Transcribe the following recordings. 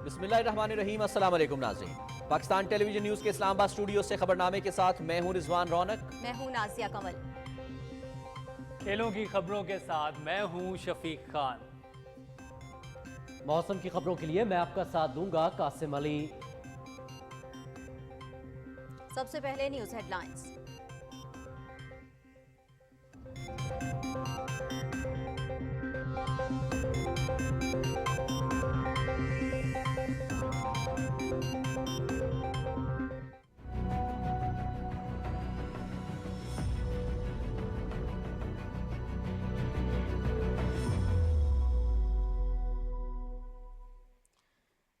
बिस्मिल्लाहिर्रहमानिर्रहीम। अस्सलाम वालेकुम नाज़रीन, पाकिस्तान टेलीविजन न्यूज़ के इस्लामाबाद स्टूडियो से खबरनामे के साथ मैं हूं रिजवान रौनक। मैं हूं नाज़िया कमल। खेलों की खबरों के साथ मैं हूं शफीक खान। मौसम की खबरों के लिए मैं आपका साथ दूंगा कासिम अली। सबसे पहले न्यूज़ हेडलाइंस।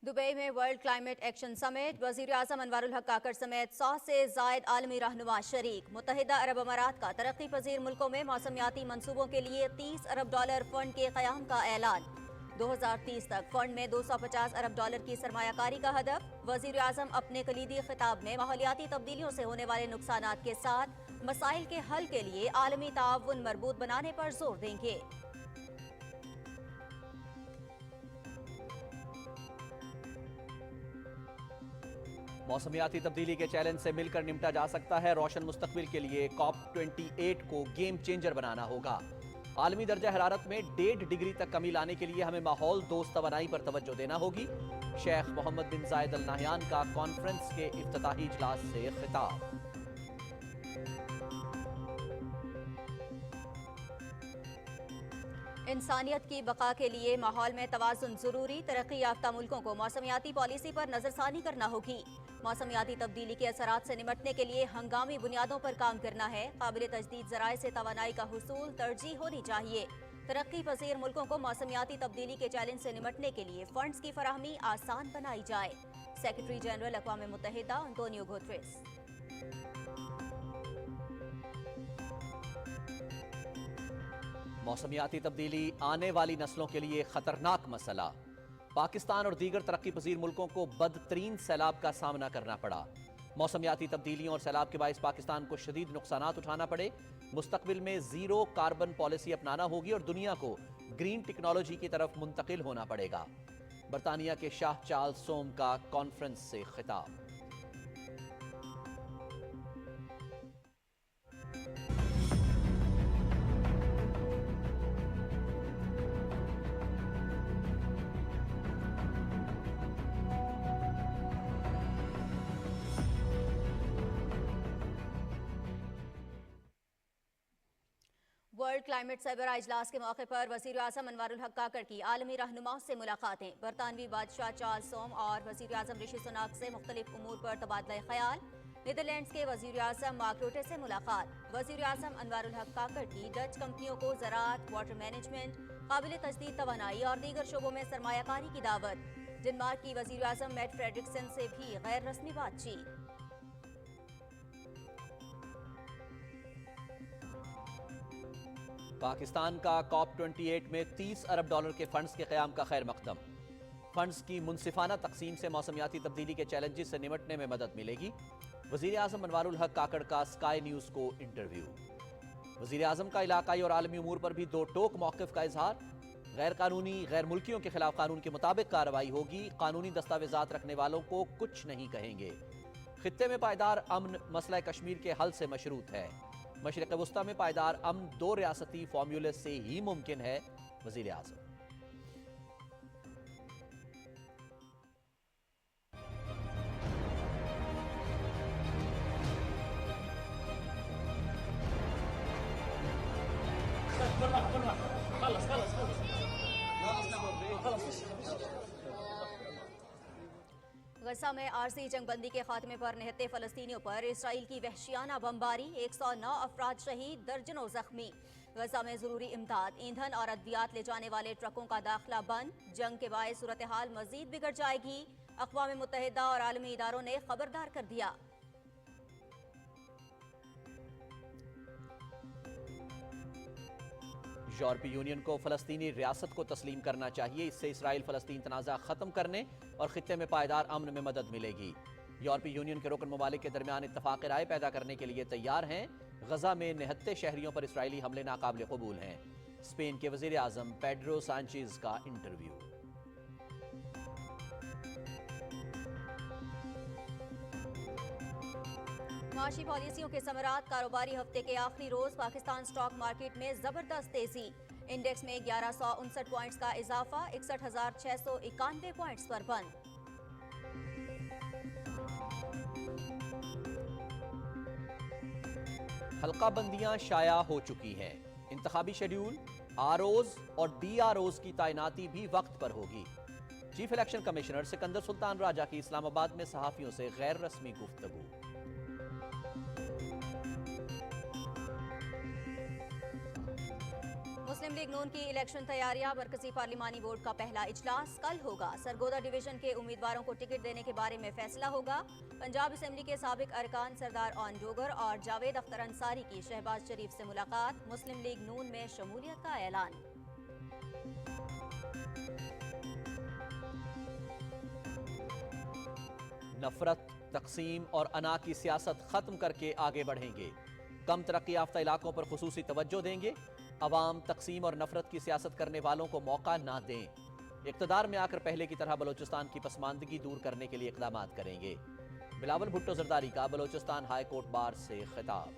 दुबई में वर्ल्ड क्लाइमेट एक्शन समिट, वज़ीर आज़म अनवारुल हक काकड़ समेत 100 से ज़ायद आलमी रहनुमा शरीक। मुत्तहिदा अरब अमारात का तरक्की पजीर मुल्कों में मौसमियाती मंसूबों के लिए $30 अरब फंड के क़याम का ऐलान। 2030 तक फंड में $250 अरब की सरमायाकारी का हदफ। वज़ीर आज़म अपने कलीदी खिताब में माहौलियाती तब्दीलियों से होने वाले नुकसानात के साथ मसाइल के हल के लिए आलमी ताउन मरबूत बनाने पर जोर देंगे। मौसमियाती तब्दीली के चैलेंज से मिलकर निपटा जा सकता है। रोशन मुस्तकबिल के लिए COP28 को गेम चेंजर बनाना होगा। आलमी दर्जा हरारत में 1.5 डिग्री तक कमी लाने के लिए हमें माहौल दोस्त तवानाई पर तवज्जो देना होगी। शेख मोहम्मद बिन जायद अल नाहयान का कॉन्फ्रेंस के इफ्तिताही इजलास से खिताब। इंसानियत की बका के लिए माहौल में तवाज़ुन जरूरी। तरक्की याफ्ता मुल्कों को मौसमियाती पॉलिसी पर नजरसानी करना होगी। मौसमियाती तब्दीली के असरात से निमटने के लिए हंगामी बुनियादों पर काम करना है। काबिल तजदीद ज़राए से तवानाई का हुसूल तरजीह होनी चाहिए। तरक्की पजीर मुल्कों को मौसमियाती तब्दीली के चैलेंज से निमटने के लिए फंड्स की फराहमी आसान बनाई जाए। सेक्रेटरी जनरल अक़वाम मुत्तहिदा अंतोनियो गुतरेस। मौसमियाती तब्दीली आने वाली नस्लों के लिए खतरनाक मसला। पाकिस्तान और दीगर तरक्की पजीर मुल्कों को बदतरीन सैलाब का सामना करना पड़ा। मौसमियाती तब्दीलियों और सैलाब के बायस पाकिस्तान को शदीद नुकसानात उठाना पड़े। मुस्तकबिल में ज़ीरो कार्बन पॉलिसी अपनाना होगी और दुनिया को ग्रीन टेक्नोलॉजी की तरफ मुंतकिल होना पड़ेगा। बरतानिया के शाह चार्ल्स सोम का कॉन्फ्रेंस से खिताब। वर्ल्ड क्लाइमेट सरबराह इजलास के मौके पर वज़ीर आज़म अनवारुल हक काकड़ की आलमी रहनुमाओं से मुलाकातें। बरतानवी बादशाह चार्ल्स सोम और वज़ीर आज़म ऋषि सुनाक से मुख्तलिफ उमूर पर तबादला ख्याल। नीदरलैंड्स के वज़ीर आज़म मार्क रूटे से मुलाकात। वज़ीर आज़म अनवारुल हक काकड़ की डच कंपनियों को ज़राअत, वाटर मैनेजमेंट, काबिल तजदीद तवानाई और दीगर शोबों में सरमायाकारी की दावत। डेनमार्क की वज़ीर आज़म मैट फ्रेडरिक्सन से भी गैर रस्मी बातचीत। पाकिस्तान का COP28 में $30 अरब के फंड्स के क़याम का खैर मकदम। फंड्स की मुनसिफाना तकसीम से मौसमियाती तब्दीली के चैलेंजेस से निमटने में मदद मिलेगी। वज़ीर आज़म अनवारुल हक काकड़ का स्काई न्यूज़ को इंटरव्यू। वज़ीर आज़म का इलाकाई और आलमी उमूर पर भी दो टोक मौक़िफ़ का इजहार। गैर कानूनी गैर मुल्कियों के खिलाफ कानून के मुताबिक कार्रवाई होगी। कानूनी दस्तावेजात रखने वालों को कुछ नहीं कहेंगे। खित्ते में पायदार अमन मसला कश्मीर के हल से मशरूत है। मशरिक़ वस्ता में पायदार अमन 2 रियासती फॉर्मूले से ही मुमकिन है। वज़ीर आज़म। गजा में आरजी जंगबंदी के खात्मे पर निहत्ते फलस्तीनियों पर इसराइल की वहशियाना बमबारी। 109 अफराद शहीद, दर्जनों जख्मी। गजा में जरूरी इमदाद, ईंधन और अद्वियात ले जाने वाले ट्रकों का दाखिला बंद। जंग के बायस सूरत हाल मजीद बिगड़ जाएगी। अक़वाम मुत्तहिदा और आलमी इदारों ने खबरदार कर दिया। यूरोपीय यूनियन को फ़लस्तीनी रियासत को तस्लीम करना चाहिए। इससे इसराइल फ़लस्तीन तनाज़ा ख़त्म करने और ख़ित्ते में पायदार अमन में मदद मिलेगी। यूरोपीय यूनियन के रुकन ममालिक के दरमियान इत्तफ़ाक़ राय पैदा करने के लिए तैयार हैं। غزہ میں نہتے شہریوں پر اسرائیلی حملے ناقابل قبول ہیں۔ اسپین کے وزیر اعظم پیڈرو سانچیز کا انٹرویو۔ معاشی پالیسیوں کے ثمرات، کاروباری ہفتے کے آخری روز پاکستان سٹاک مارکیٹ میں زبردست تیزی، انڈیکس میں 1159 پوائنٹس کا اضافہ، 61,691 پوائنٹس پر بند۔ حلقہ بندیاں شائع ہو چکی ہیں۔ انتخابی شیڈیول، آر اوز اور ڈی آر اوز کی تعیناتی بھی وقت پر ہوگی۔ Chief election commissioner Sikandar Sultan راجہ کی اسلام آباد میں صحافیوں سے غیر رسمی گفتگو۔ مسلم لیگ نون کی الیکشن تیاریاں، مرکزی پارلیمانی بورڈ کا پہلا اجلاس کل ہوگا۔ سرگودا ڈویژن کے امیدواروں کو ٹکٹ دینے کے بارے میں فیصلہ ہوگا۔ پنجاب اسمبلی کے سابق ارکان سردار آن ڈوگر اور جاوید اختر انصاری کی شہباز شریف سے ملاقات، مسلم لیگ نون میں شمولیت کا اعلان۔ نفرت، تقسیم اور انا کی سیاست ختم کر کے آگے بڑھیں گے۔ کم ترقی یافتہ علاقوں پر خصوصی توجہ دیں گے۔ عوام تقسیم اور نفرت کی سیاست کرنے والوں کو موقع نہ دیں۔ اقتدار میں آ کر پہلے کی طرح بلوچستان کی پسماندگی دور کرنے کے لیے اقدامات کریں گے۔ بلاول بھٹو زرداری کا بلوچستان ہائی کورٹ بار سے خطاب۔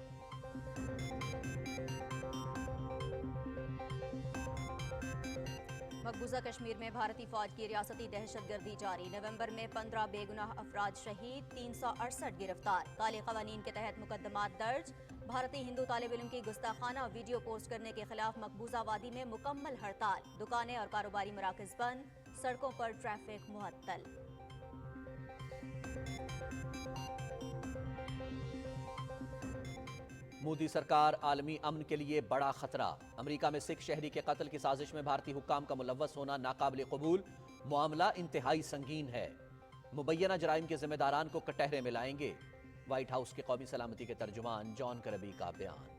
مقبوضہ کشمیر میں بھارتی فوج کی ریاستی دہشت گردی جاری، نومبر میں 15 بے گناہ افراد شہید، 368 گرفتار، کالے قوانین کے تحت مقدمات درج۔ بھارتی ہندو طالب علم کی گستاخانہ ویڈیو پوسٹ کرنے کے خلاف مقبوضہ وادی میں مکمل ہڑتال، دکانیں اور کاروباری مراکز بند، سڑکوں پر ٹریفک معطل۔ مودی سرکار عالمی امن کے لیے بڑا خطرہ، امریکہ میں سکھ شہری کے قتل کی سازش میں بھارتی حکام کا ملوث ہونا ناقابل قبول، معاملہ انتہائی سنگین ہے، مبینہ جرائم کے ذمہ داران کو کٹہرے میں لائیں گے۔ وائٹ ہاؤس کے قومی سلامتی کے ترجمان جان کربی کا بیان۔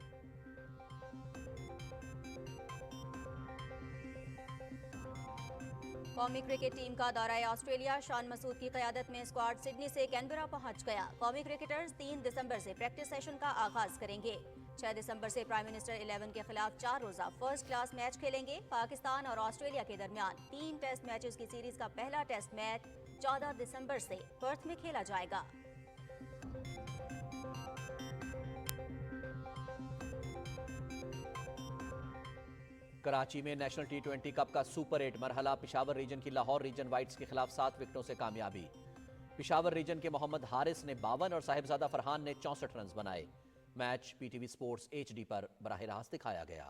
قومی کرکٹ ٹیم کا دورہ آسٹریلیا، شان مسعود کی قیادت میں اسکواڈ سڈنی سے کینبرا پہنچ گیا۔ قومی کرکٹرز 3 دسمبر سے پریکٹس سیشن کا آغاز کریں گے۔ 6 دسمبر سے پرائم منسٹر 11 کے خلاف 4 روزہ فرسٹ کلاس میچ کھیلیں گے۔ پاکستان اور آسٹریلیا کے درمیان 3 ٹیسٹ میچز کی سیریز کا پہلا ٹیسٹ میچ 14 دسمبر سے پرتھ میں کھیلا جائے گا۔ کراچی میں نیشنل ٹی20 کپ کا سپر 8 مرحلہ، پشاور ریجن کی لاہور ریجن وائٹس کے خلاف 7 وکٹوں سے کامیابی۔ پشاور ریجن کے محمد حارث نے 52 اور صاحبزادہ فرحان نے 64 رنز بنائے۔ Match P T V sports HD پر براہ راست دکھایا گیا۔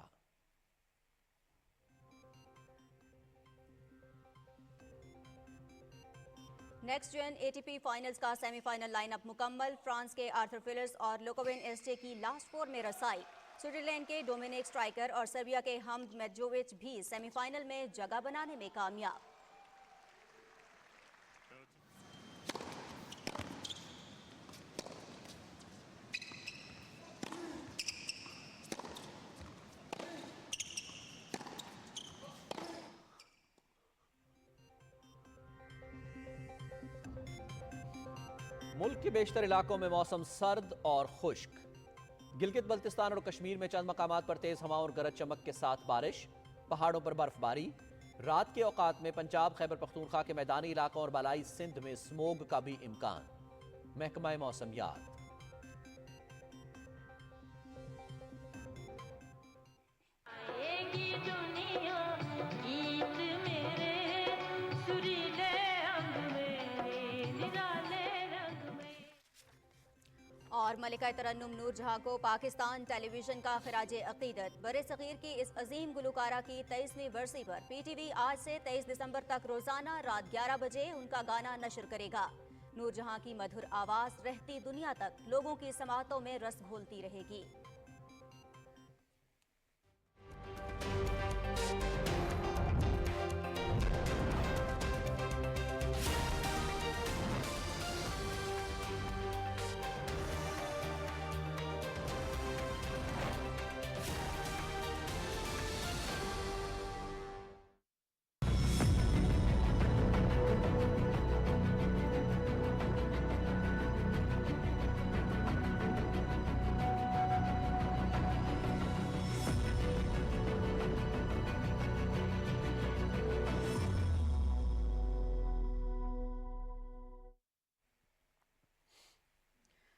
نیکسٹ جین ATP فائنلز کا سیمی فائنل لائن اپ مکمل، فرانس کے آرتھر فلرز اور لوکوین ایسٹے کی لاسٹ 4 میں رسائی۔ سوئٹزرلینڈ کے ڈومینک اسٹرائکر اور سربیا کے حمد میڈجووچ بھی سیمی فائنل میں جگہ بنانے میں کامیاب۔ ملک کے بیشتر علاقوں میں موسم سرد اور خشک، گلگت بلتستان اور کشمیر میں چند مقامات پر تیز ہواؤں اور گرج چمک کے ساتھ بارش، پہاڑوں پر برف باری۔ رات کے اوقات میں پنجاب، خیبر پختونخوا کے میدانی علاقوں اور بالائی سندھ میں سموگ کا بھی امکان، محکمہ موسمیات۔ اور ملکہ ترنم نور جہاں کو پاکستان ٹیلی ویژن کا خراج عقیدت۔ بر صغیر کی اس عظیم گلوکارہ کی 23ویں برسی پر پی ٹی وی آج سے 23 دسمبر تک روزانہ رات 11 بجے ان کا گانا نشر کرے گا۔ نور جہاں کی مدھر آواز رہتی دنیا تک لوگوں کی سماعتوں میں رس گھولتی رہے گی۔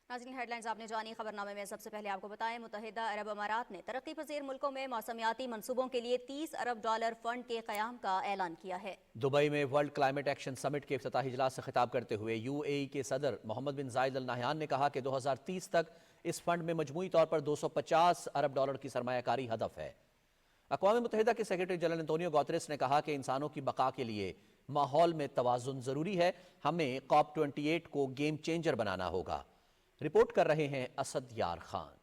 नाज़रीन, हेडलाइंस आपने जानी। खबरनामे में सबसे पहले आपको बताएं, मुत्तहिदा अरब अमारात ने तरक्की पजीर मुल्कों में मौसमियाती मंसूबों के लिए $30 अरब फंड के क़याम का ऐलान किया है। दुबई में वर्ल्ड क्लाइमेट एक्शन समिट के इफ्तिताही इजलास से खिताब करते हुए यूएई के सदर मोहम्मद बिन जायद अल नहयान ने कहा कि 2030 तक इस फंड में मजमूई तौर पर $250 अरब की सरमायाकारी हदफ है। अक़वाम मुत्तहिदा के सेक्रेटरी जनरल एंटोनियो गुतेरेस ने कहा कि इंसानों की बका के लिए माहौल में तवाज़ुन ज़रूरी है। हमें COP28 को गेम चेंजर बनाना होगा। रिपोर्ट कर रहे हैं असद यार खान।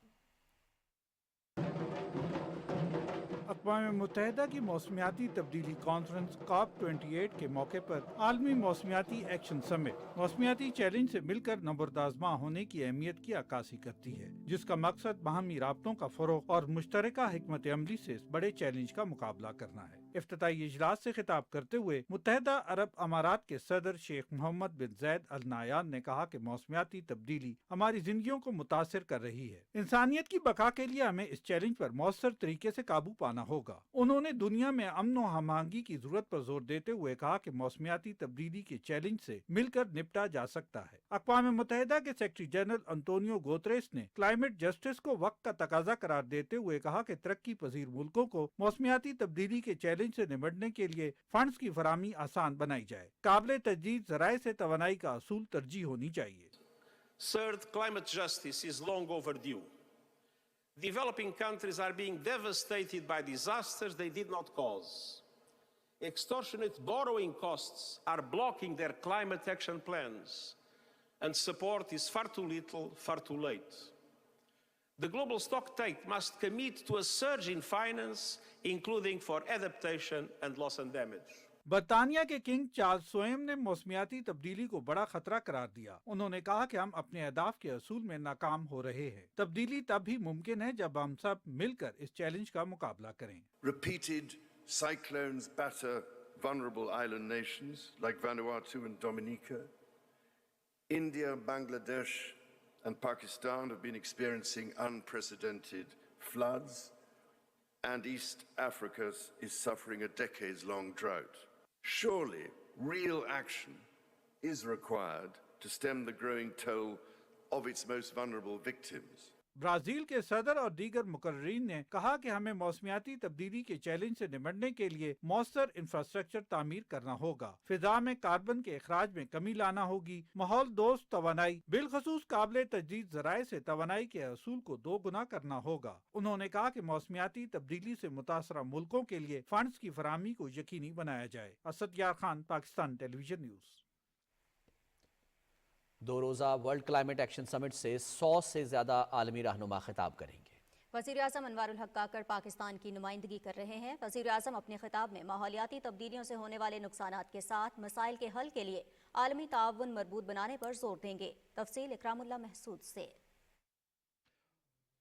अक़वाम मुत्तहिदा की मौसमियाती तब्दीली कॉन्फ्रेंस COP28 के मौके पर आलमी मौसमियाती एक्शन समिट मौसमियाती चैलेंज से मिलकर नबरदाज़मा होने की अहमियत की अक्कासी करती है, जिसका मकसद बाहमी राब्तों का फ़रोग़ और मुश्तरका हिकमत अमली से इस बड़े चैलेंज का मुकाबला करना है। इफ्तिताई इजलास से खिताब करते हुए मुत्तहिदा अरब अमारात के सदर शेख मोहम्मद बिन जायद अल नहयान ने कहा कि मौसमियाती तब्दीली हमारी जिंदगियों को मुतासिर कर रही है। इंसानियत की बका के लिए हमें इस चैलेंज पर मौसर तरीके से काबू पाना होगा। उन्होंने दुनिया में अमन और हमआहंगी की जरूरत पर जोर देते हुए कहा कि मौसमियाती तब्दीली के चैलेंज से मिलकर निपटा जा सकता है। अक़वाम मुत्तहिदा के सेक्रेटरी जनरल एंटोनियो गुतेरेस ने क्लाइमेट जस्टिस को वक्त का तकाजा करार देते हुए कहा कि तरक्की पजीर मुल्कों को मौसमियाती तब्दीली के चैलेंज से निपटने के लिए फंड्स की फराहमी आसान बनाई जाए। काबिल तजदीद ज़राए से तवानाई का असूल तरजीह होनी चाहिए। Third, climate justice is long overdue. Developing countries are being devastated by disasters they did not cause. Extortionate borrowing costs are blocking their climate action plans, and support is far too little, far too late. The global stocktake must commit to a surge in finance, including for adaptation and loss and damage. बरतानिया के king Charles सोएम ने मौसमियाती तब्दीली को बड़ा खतरा करार दिया। उन्होंने कहा कि हम अपने अहदाफ के असूल में नाकाम हो रहे हैं। तब्दीली तब भी मुमकिन है जब हम सब मिलकर इस चैलेंज का मुकाबला करें। Repeated cyclones batter vulnerable island nations like Vanuatu and Dominica. India, Bangladesh and Pakistan have been experiencing unprecedented floods, and East Africa is suffering a decades-long drought. Surely, real action is required to stem the growing toll of its most vulnerable victims. Brazil के सदर और दीगर मुकर्रीन ने कहा कि हमें मौसमियाती तब्दीली के चैलेंज से निपटने के लिए मौसर इंफ्रास्ट्रक्चर तामीर करना होगा। फिजा में कार्बन के अखराज में कमी लाना होगी। माहौल दोस्त तवानाई बिलखसूस काबिल तजदीद ज़राए से तवानाई के असूल को 2 गुना करना होगा। उन्होंने कहा कि मौसमियाती तब्दीली से मुतासरा मुल्कों के लिए फंड्स की फराहमी को यकीनी बनाया जाए। असद यार खान, पाकिस्तान टेलीविजन न्यूज़। 2 रोज़ा वर्ल्ड क्लाइमेट एक्शन समिट से 100 से ज़्यादा आलमी रहनुमा खिताब करेंगे। वज़ीर आज़म अनवारुल हक काकड़ पाकिस्तान की नुमाइंदगी कर रहे हैं। वज़ीर आज़म अपने खिताब में माहौलियाती तब्दीलियों से होने वाले नुकसानात के साथ मसाइल के हल के लिए आलमी ताउन मरबूत बनाने पर जोर देंगे। तफसील इकरामुल्लाह महसूद से।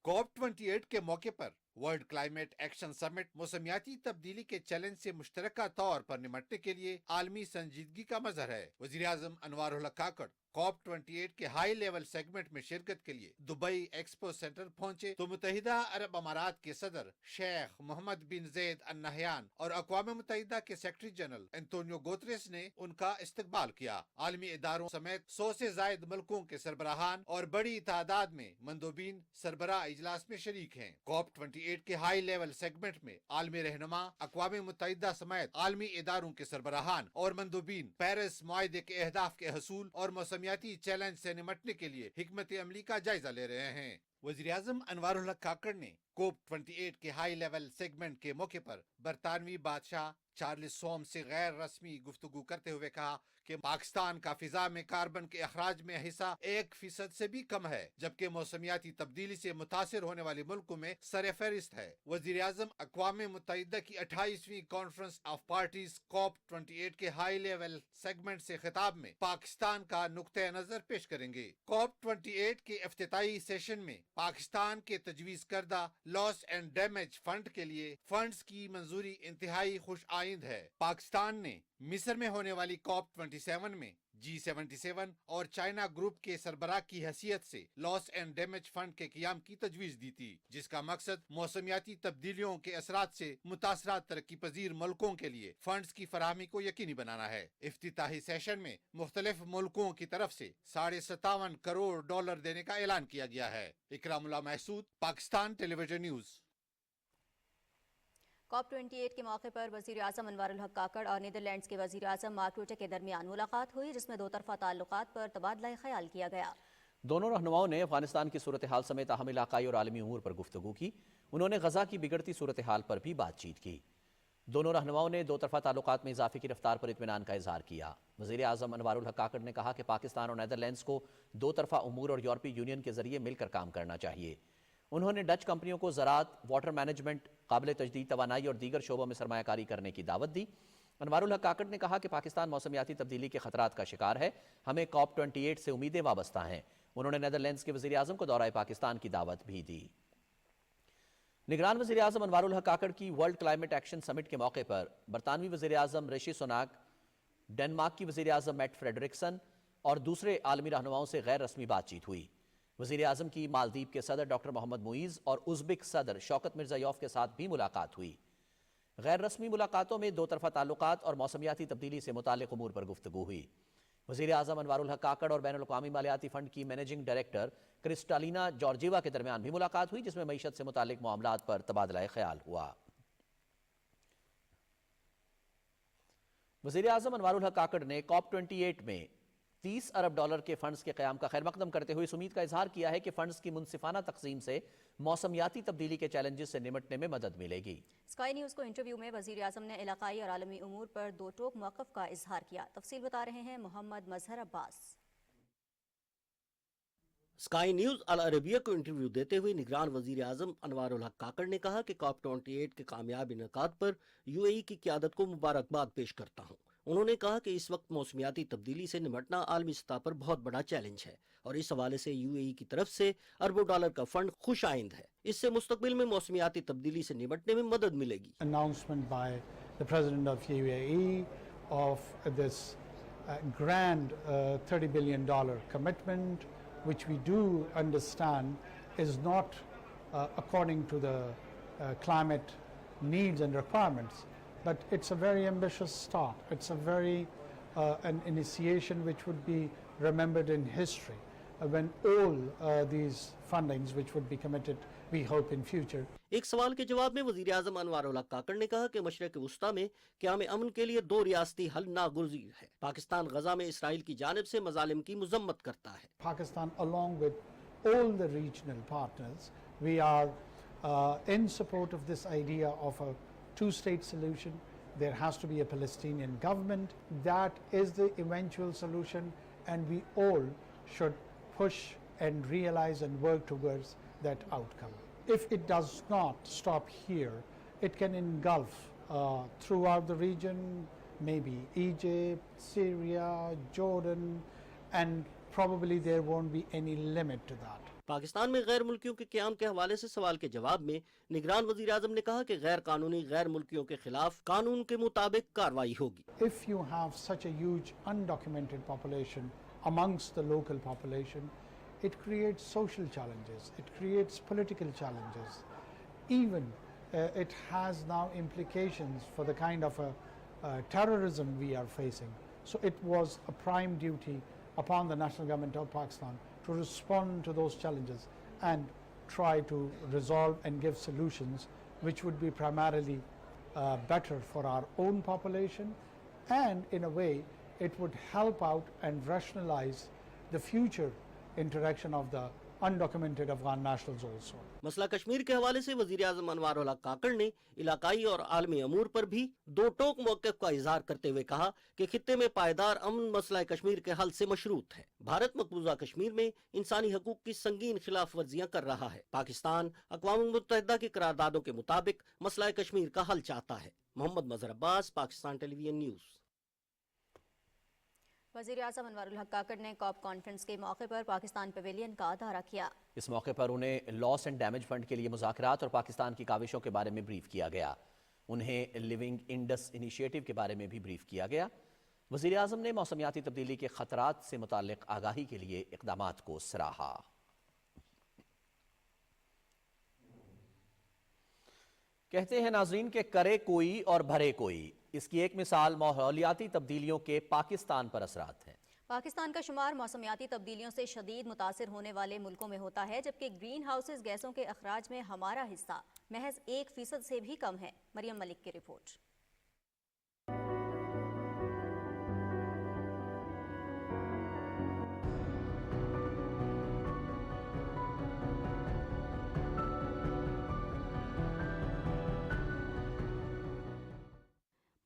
COP28 के मौके पर वर्ल्ड क्लाइमेट एक्शन समिट मौसमियाती तब्दीली के चैलेंज से मुश्तरका तौर पर निपटने के लिए आलमी संजीदगी का मजहर है। वज़ीर आज़म अनवारुल हक काकड़ COP28 के हाई लेवल सेगमेंट में शिरकत के लिए दुबई एक्सपो सेंटर पहुंचे तो मुत्तहिदा अरब अमारात के सदर शेख मोहम्मद बिन ज़ायद अल नहयान और अक़वाम मुत्तहिदा के सेक्रेटरी जनरल एंटोनियो गुतेरेस ने उनका इस्तकबाल किया। आलमी इदारों समेत 100 से ज़ायद मुल्कों के सरबराहान और बड़ी तादाद में मंदोबीन सरबराह इजलास में शरीक हैं। COP28 के हाई लेवल सेगमेंट में आलमी रहनुमा, अक़वाम मुत्तहिदा समेत आलमी इदारों के सरबराहान और मंदोबीन पेरिस मुआहदे के अहदाफ के हसूल और मौसमियाती चैलेंज से निपटने के लिए हिकमत अमली का जायजा ले रहे हैं। वज़ीर आज़म अनवारुल हक काकड़ ने COP28 के हाई लेवल सेगमेंट के मौके पर बरतानवी बादशाह चार्ल्स सोम से गैर रस्मी गुफ्तगू करते हुए कहा कि पाकिस्तान का फिजा में कार्बन के अखराज में हिस्सा 1% से भी कम है, जबकि मौसमियाती तब्दीली से मुतासिर होने वाले मुल्कों में सरफहरिस्त है। वज़ीर आज़म अक़वाम मुत्तहिदा की 28वीं कॉन्फ्रेंस ऑफ पार्टीज COP28 के हाई लेवल सेगमेंट से खिताब में पाकिस्तान का नुक्ते नजर पेश करेंगे। COP28 के इफ्तिताई सेशन में पाकिस्तान के तजवीज़ करदा लॉस एंड डैमेज फंड के लिए फंड्स की मंजूरी इंतहाई खुश आइंद है। पाकिस्तान ने मिस्र में होने वाली COP27 में G77 और चाइना ग्रुप के सरबराह की हैसियत से लॉस एंड डैमेज फंड के क़याम की तजवीज़ दी थी, जिसका मकसद मौसमियाती तब्दीलियों के असरात से मुतासरा तरक्की पजीर मुल्कों के लिए फंड्स की फराहमी को यकीनी बनाना है। इफ्तिताही सेशन में मुख्तलिफ मुल्कों की तरफ से $57.5 करोड़ देने का ऐलान किया गया है। Ikramullah Mehsud, Pakistan television news. COP28 के मौके पर वज़ीर आज़म अनवारुल हक काकड़ और नीदरलैंड्स के वज़ीर आज़म मार्क रूटे के दरमियान मुलाकात हुई, जिसमें दो तरफ़ा ताल्लुकात पर तबादला ख्याल किया गया। दोनों रहनुमाओं ने अफगानिस्तान की सूरत हाल समेत अहम इलाकाई और आलमी उमूर पर गुफ्तगू की। उन्होंने गजा की बिगड़ती सूरत हाल पर भी बातचीत की। दोनों रहनुमाओं ने दो तरफ़ा ताल्लुकात में इजाफे की रफ्तार पर इत्मीनान का इजहार किया। वज़ीर आज़म अनवारुल हक काकड़ ने कहा कि पाकिस्तान और नीदरलैंड्स को दो तरफ़ा उमूर और यूरोपीय यूनियन के जरिए मिलकर काम करना चाहिए। उन्होंने डच कंपनियों को ज़राअत, वाटर मैनेजमेंट, काबिल तजदीद तवानाई और दीगर शोबों में सरमायाकारी करने की दावत दी। अनवारुल हक काकड़ ने कहा कि पाकिस्तान मौसमियाती तब्दीली के खतरात का शिकार है, हमें COP28 से उम्मीदें वाबस्ता हैं। उन्होंने नीदरलैंड्स के वज़ीर आज़म को दौरा पाकिस्तान की दावत भी दी। निगरान वज़ीर आज़म अनवारुल हक काकड़ की वर्ल्ड क्लाइमेट एक्शन समिट के मौके पर बरतानवी वज़ीर आज़म ऋषि सुनाक, डेनमार्क की वज़ीर आज़म मैट फ्रेडरिक्सन और दूसरे आलमी रहनुमाओं से गैर रस्मी बातचीत हुई। वज़ीर आज़म की मालदीव के सदर डॉक्टर मोहम्मद मुईज़ और उज़्बेक सदर शौकत मिर्ज़ायोव के साथ भी मुलाकात हुई। गैर रस्मी मुलाकातों में दो तरफ़ा ताल्लुकात और मौसमियाती तब्दीली से मुताल्लिक़ उमूर पर गुफ्तगू हुई। वज़ीर आज़म अनवारुल हक काकड़ और बैनुल अक़वामी मालियाती फ़ंड की मैनेजिंग डायरेक्टर क्रिस्टालिना जॉर्जिवा के दरमियान भी मुलाकात हुई, जिसमें मईशत से मुताल्लिक़ मामलात पर तबादला ख्याल हुआ। वज़ीर आज़म अनवारुल हक काकड़ ने COP28 में $30 अरब के फंड्स के क़याम का खैर मकदम करते हुए इस उम्मीद का इजहार किया है कि फंड्स की मुनसिफाना तकसीम से मौसमियाती तब्दीली के चैलेंजेस से निमटने में मदद मिलेगी। स्काई न्यूज़ को इंटरव्यू में वज़ीर आज़म ने इलाकाई और आलमी उमूर पर दो टोक मौक़िफ़ का इजहार किया। तफसील बता रहे हैं मोहम्मद मजहर अब्बास। स्काई न्यूज़ अल अरबिया को इंटरव्यू देते हुए निगरान वज़ीर आज़म अनवारुल हक काकड़ ने कहा कि COP28 के कामयाब इनेकाद पर UAE की क़यादत को मुबारकबाद पेश करता हूँ। उन्होंने कहा कि इस वक्त मौसमियाती तब्दीली से निमटना आलमी सतह पर बहुत बड़ा चैलेंज है और इस हवाले से UAE की तरफ से अरबों डॉलर का फंड खुश आइंद है। इससे मुस्तकबिल में मौसमियाती तब्दीली से निमटने में मदद मिलेगी। Announcement by the President of UAE of this grand $30 billion commitment, which we do understand is not according to the climate needs and requirements, but it's a very ambitious start. It's a very an initiation which would be remembered in history when all these fundings which would be committed, we hope in future. एक सवाल के जवाब में वज़ीर आज़म अनवारुल हक काकड़ ने कहा कि मशरिक़ वुस्ता में क़याम अमन के लिए दो रियासती हल नागुज़ीर है। पाकिस्तान गजा में इसराइल की जानिब से मज़ालिम की मुज़म्मत करता है। Pakistan, along with all the regional partners, we are in support of this idea of a two-state solution. There has to be a Palestinian government. That is the eventual solution, and we all should push and realize and work towards that outcome. If it does not stop here, it can engulf throughout the region, maybe Egypt, Syria, Jordan, and probably there won't be any limit to that. Pakistan में गैर मुल्कियों के क़याम के हवाले से सवाल के जवाब में निगरान वज़ीर आज़म ने कहा कि गैर कानूनी गैर मुल्कियों के खिलाफ कानून के मुताबिक कार्रवाई होगी। If you have such a huge undocumented population amongst the local population, it creates social challenges, it creates political challenges. Even it has now implications for the kind of terrorism we are facing. So it was a prime duty upon the National Government of Pakistan to respond to those challenges and try to resolve and give solutions which would be primarily better for our own population, and in a way it would help out and rationalize the future interaction of the undocumented Afghan nationals also. मसला कश्मीर के हवाले से वज़ीर आज़म अनवारुल हक काकड़ ने इलाकाई और आलमी अमूर पर भी दो टोक मौक़िफ़ का इजहार करते हुए कहा कि खित्ते में पायदार अमन मसला कश्मीर के हल से मशरूत है। भारत मकबूजा कश्मीर में इंसानी हकूक़ की संगीन खिलाफ वर्जियाँ कर रहा है। पाकिस्तान अक़वाम मुत्तहिदा की करारदादों के मुताबिक मसला कश्मीर का हल चाहता है। मोहम्मद मजहर अब्बास, पाकिस्तान टेलीविजन न्यूज़। वज़ीर आज़म अनवारुल हक काकड़ ने COP कॉन्फ्रेंस के मौके पर पाकिस्तान पवेलियन का दौरा किया। इस मौके पर उन्हें लॉस एंड डैमेज फंड के लिए मुज़ाकरात और पाकिस्तान की काविशों के बारे में ब्रीफ किया गया। उन्हें लिविंग इंडस इनिशिएटिव के बारे में भी ब्रीफ किया गया। وزیر اعظم نے موسمیاتی تبدیلی کے خطرات سے متعلق آگاہی کے لیے اقدامات کو سراہا۔ کہتے ہیں ناظرین کہ کرے کوئی اور بھرے کوئی، اس کی ایک مثال ماحولیاتی تبدیلیوں کے پاکستان پر اثرات ہیں۔ پاکستان کا شمار موسمیاتی تبدیلیوں سے شدید متاثر ہونے والے ملکوں میں ہوتا ہے، جبکہ گرین ہاؤسز گیسوں کے اخراج میں ہمارا حصہ محض 1% سے بھی کم ہے۔ مریم ملک کی رپورٹ۔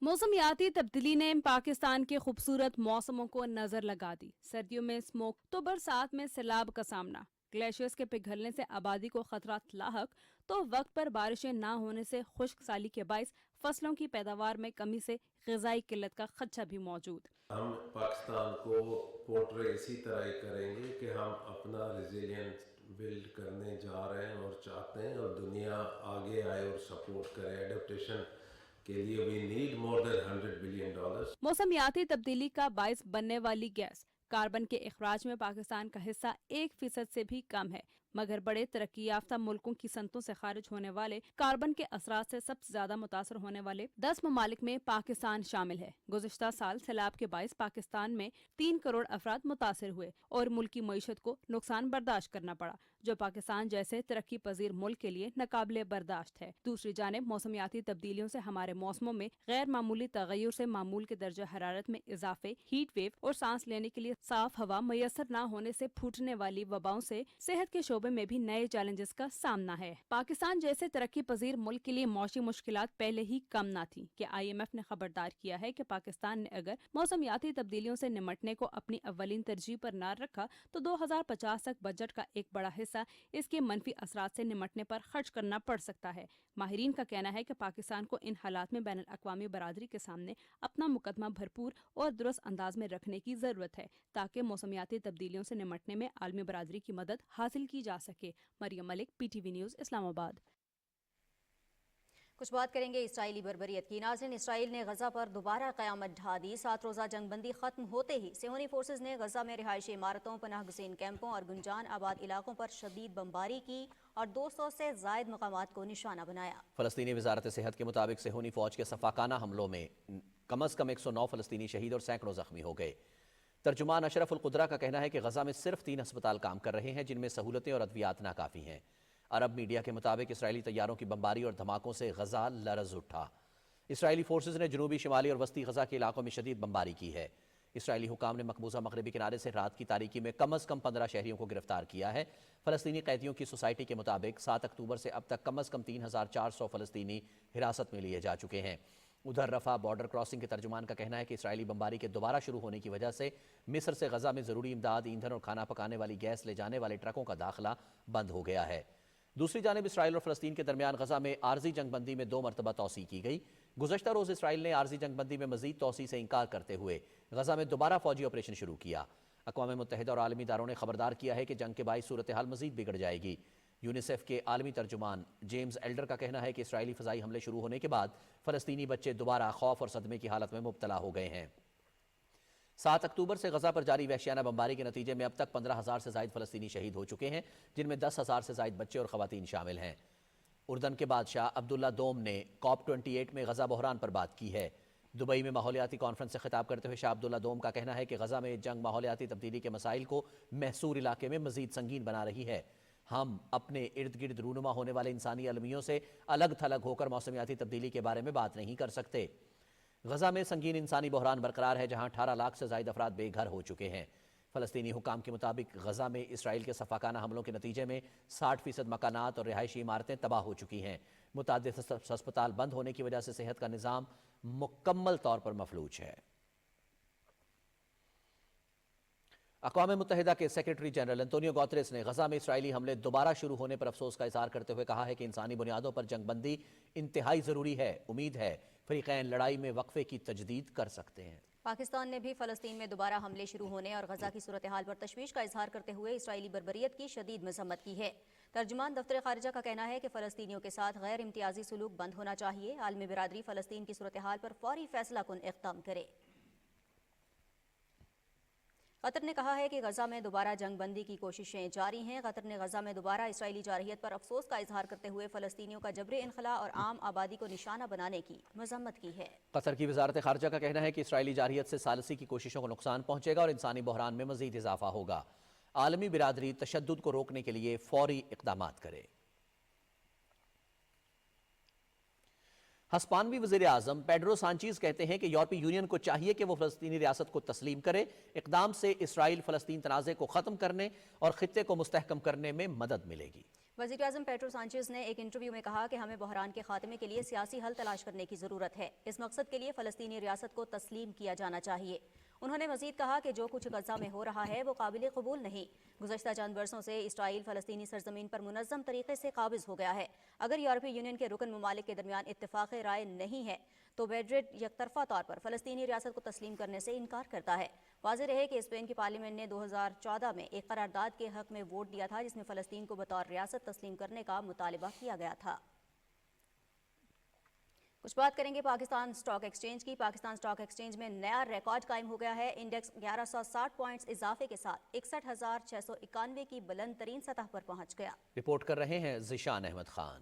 موسمیاتی تبدیلی نے پاکستان کے خوبصورت موسموں کو نظر لگا دی۔ سردیوں میں اسموک تو برسات میں سیلاب کا سامنا، گلیشیئرز کے پگھلنے سے آبادی کو خطرات لاحق تو وقت پر بارشیں نہ ہونے سے خشک سالی کے باعث فصلوں کی پیداوار میں کمی سے غذائی قلت کا خدشہ بھی موجود۔ ہم پاکستان کو پورٹرے اسی طرح ہی کریں گے کہ ہم اپنا ریزیلینس بلڈ کرنے جا رہے ہیں اور چاہتے ہیں، اور دنیا آگے آئے اور سپورٹ کرے ایڈپٹیشن کے لیے۔ we need more than $100 billion۔ موسمیاتی تبدیلی کا باعث بننے والی گیس کاربن کے اخراج میں پاکستان کا حصہ 1% سے بھی کم ہے، مگر بڑے ترقی یافتہ ملکوں کی صنعتوں سے خارج ہونے والے کاربن کے اثرات سے سب سے زیادہ متاثر ہونے والے 10 ممالک میں پاکستان شامل ہے۔ گزشتہ سال سیلاب کے باعث پاکستان میں 3 کروڑ افراد متاثر ہوئے اور ملکی معیشت کو نقصان برداشت کرنا پڑا، جو پاکستان جیسے ترقی پذیر ملک کے لیے ناقابل برداشت ہے۔ دوسری جانب موسمیاتی تبدیلیوں سے ہمارے موسموں میں غیر معمولی تغیر سے معمول کے درجہ حرارت میں اضافے، ہیٹ ویو اور سانس لینے کے لیے صاف ہوا میسر نہ ہونے سے پھوٹنے والی وباؤں سے صحت کے شعبے میں بھی نئے چیلنجز کا سامنا ہے۔ پاکستان جیسے ترقی پذیر ملک کے لیے معاشی مشکلات پہلے ہی کم نہ تھیں کہ IMF نے خبردار کیا ہے کہ پاکستان نے اگر موسمیاتی تبدیلیوں سے نمٹنے کو اپنی اولین ترجیح پر نہ رکھا تو 2050 تک بجٹ کا ایک بڑا حصہ اس کے منفی اثرات سے نمٹنے پر خرچ کرنا پڑ سکتا ہے۔ ماہرین کا کہنا ہے کہ پاکستان کو ان حالات میں بین الاقوامی برادری کے سامنے اپنا مقدمہ بھرپور اور درست انداز میں رکھنے کی ضرورت ہے تاکہ موسمیاتی تبدیلیوں سے نمٹنے میں عالمی برادری کی مدد حاصل کی جا سکے۔ مریم ملک، PTV نیوز، اسلام آباد۔ کچھ بات کریں گے اسرائیلی بربریت کی۔ ناظرین، اسرائیل نے غزہ پر دوبارہ قیامت ڈھا دی۔ 7 روزہ جنگ بندی ختم ہوتے ہی صہیونی فورسز نے غزہ میں رہائشی عمارتوں، پناہ گزین کیمپوں اور گنجان آباد علاقوں پر شدید بمباری کی اور 200 سے زائد مقامات کو نشانہ بنایا۔ فلسطینی وزارت صحت کے مطابق صہیونی فوج کے سفاکانہ حملوں میں کم از کم 109 فلسطینی شہید اور سینکڑوں زخمی ہو گئے۔ ترجمان اشرف القدرہ کا کہنا ہے کہ غزہ میں صرف 3 ہسپتال کام کر رہے ہیں، جن میں سہولتیں اور ادویات ناکافی ہیں۔ عرب میڈیا کے مطابق اسرائیلی طیاروں کی بمباری اور دھماکوں سے غزہ لرز اٹھا۔ اسرائیلی فورسز نے جنوبی، شمالی اور وسطی غزہ کے علاقوں میں شدید بمباری کی ہے۔ اسرائیلی حکام نے مقبوضہ مغربی کنارے سے رات کی تاریکی میں کم از کم 15 شہریوں کو گرفتار کیا ہے۔ فلسطینی قیدیوں کی سوسائٹی کے مطابق 7 اکتوبر سے اب تک کم از کم 3400 فلسطینی حراست میں لیے جا چکے ہیں۔ ادھر رفح بارڈر کراسنگ کے ترجمان کا کہنا ہے کہ اسرائیلی بمباری کے دوبارہ شروع ہونے کی وجہ سے مصر سے غزہ میں ضروری امداد، ایندھن اور کھانا پکانے والی گیس لے جانے والے ٹرکوں کا داخلہ بند ہو گیا ہے۔ دوسری جانب اسرائیل اور فلسطین کے درمیان غزہ میں عارضی جنگ بندی میں 2 مرتبہ توسیع کی گئی۔ گزشتہ روز اسرائیل نے عارضی جنگ بندی میں مزید توسیع سے انکار کرتے ہوئے غزہ میں دوبارہ فوجی آپریشن شروع کیا۔ اقوام متحدہ اور عالمی اداروں نے خبردار کیا ہے کہ جنگ کے باعث صورتحال مزید بگڑ جائے گی۔ یونیسیف کے عالمی ترجمان جیمز ایلڈر کا کہنا ہے کہ اسرائیلی فضائی حملے شروع ہونے کے بعد فلسطینی بچے دوبارہ خوف اور صدمے کی حالت میں مبتلا ہو گئے ہیں۔ 7 اکتوبر سے غزہ پر جاری وحشیانہ بمباری کے نتیجے میں اب تک 15,000 سے زائد فلسطینی شہید ہو چکے ہیں، جن میں 10,000 سے زائد بچے اور خواتین شامل ہیں۔ اردن کے بادشاہ عبداللہ دوم نے COP28 میں غزہ بحران پر بات کی ہے۔ دبئی میں ماحولیاتی کانفرنس سے خطاب کرتے ہوئے شاہ عبداللہ دوم کا کہنا ہے کہ غزہ میں جنگ ماحولیاتی تبدیلی کے مسائل کو محصور علاقے میں مزید سنگین بنا رہی ہے۔ ہم اپنے ارد گرد رونما ہونے والے انسانی المیوں سے الگ تھلگ ہو کر موسمیاتی تبدیلی کے بارے میں بات نہیں کر سکتے۔ غزہ میں سنگین انسانی بحران برقرار ہے، جہاں 18 لاکھ سے زائد افراد بے گھر ہو چکے ہیں۔ فلسطینی حکام کے مطابق غزہ میں اسرائیل کے سفاکانہ حملوں کے نتیجے میں 60% مکانات اور رہائشی عمارتیں تباہ ہو چکی ہیں۔ متعدد ہسپتال بند ہونے کی وجہ سے صحت کا نظام مکمل طور پر مفلوج ہے۔ اقوام متحدہ کے سیکرٹری جنرل انتونیو گوتریس نے غزہ میں اسرائیلی حملے دوبارہ شروع ہونے پر افسوس کا اظہار کرتے ہوئے کہا ہے کہ انسانی بنیادوں پر جنگ بندی انتہائی ضروری ہے۔ امید ہے فریقین لڑائی میں وقفے کی تجدید کر سکتے ہیں۔ پاکستان نے بھی فلسطین میں دوبارہ حملے شروع ہونے اور غزہ کی صورتحال پر تشویش کا اظہار کرتے ہوئے اسرائیلی بربریت کی شدید مذمت کی ہے۔ ترجمان دفتر خارجہ کا کہنا ہے کہ فلسطینیوں کے ساتھ غیر امتیازی سلوک بند ہونا چاہیے۔ عالمی برادری فلسطین کی صورتحال پر فوری فیصلہ کن اقدام کرے۔ قطر نے کہا ہے کہ غزہ میں دوبارہ جنگ بندی کی کوششیں جاری ہیں۔ قطر نے غزہ میں دوبارہ اسرائیلی جارحیت پر افسوس کا اظہار کرتے ہوئے فلسطینیوں کا جبری انخلاء اور عام آبادی کو نشانہ بنانے کی مذمت کی ہے۔ قطر کی وزارت خارجہ کا کہنا ہے کہ اسرائیلی جارحیت سے ثالثی کی کوششوں کو نقصان پہنچے گا اور انسانی بحران میں مزید اضافہ ہوگا۔ عالمی برادری تشدد کو روکنے کے لیے فوری اقدامات کرے۔ ہسپانوی وزیر اعظم پیڈرو سانچیز کہتے ہیں کہ یورپی یونین کو چاہیے کہ وہ فلسطینی ریاست کو تسلیم کرے۔ اقدام سے اسرائیل فلسطین تنازع کو ختم کرنے اور خطے کو مستحکم کرنے میں مدد ملے گی۔ وزیر اعظم پیڈرو سانچیز نے ایک انٹرویو میں کہا کہ ہمیں بحران کے خاتمے کے لیے سیاسی حل تلاش کرنے کی ضرورت ہے۔ اس مقصد کے لیے فلسطینی ریاست کو تسلیم کیا جانا چاہیے۔ انہوں نے مزید کہا کہ جو کچھ غزہ میں ہو رہا ہے وہ قابل قبول نہیں۔ گزشتہ چند برسوں سے اسرائیل فلسطینی سرزمین پر منظم طریقے سے قابض ہو گیا ہے۔ اگر یورپی یونین کے رکن ممالک کے درمیان اتفاق رائے نہیں ہے تو میڈرڈ یک طرفہ طور پر فلسطینی ریاست کو تسلیم کرنے سے انکار کرتا ہے۔ واضح رہے کہ اسپین کی پارلیمنٹ نے 2014 میں ایک قرارداد کے حق میں ووٹ دیا تھا جس میں فلسطین کو بطور ریاست تسلیم کرنے کا مطالبہ کیا گیا تھا۔ کچھ بات کریں گے پاکستان اسٹاک ایکسچینج کی۔ پاکستان اسٹاک ایکسچینج میں نیا ریکارڈ قائم ہو گیا ہے۔ انڈیکس 1160 پوائنٹس اضافے کے ساتھ 61,691 کی بلند ترین سطح پر پہنچ گیا۔ رپورٹ کر رہے ہیں ذیشان احمد خان۔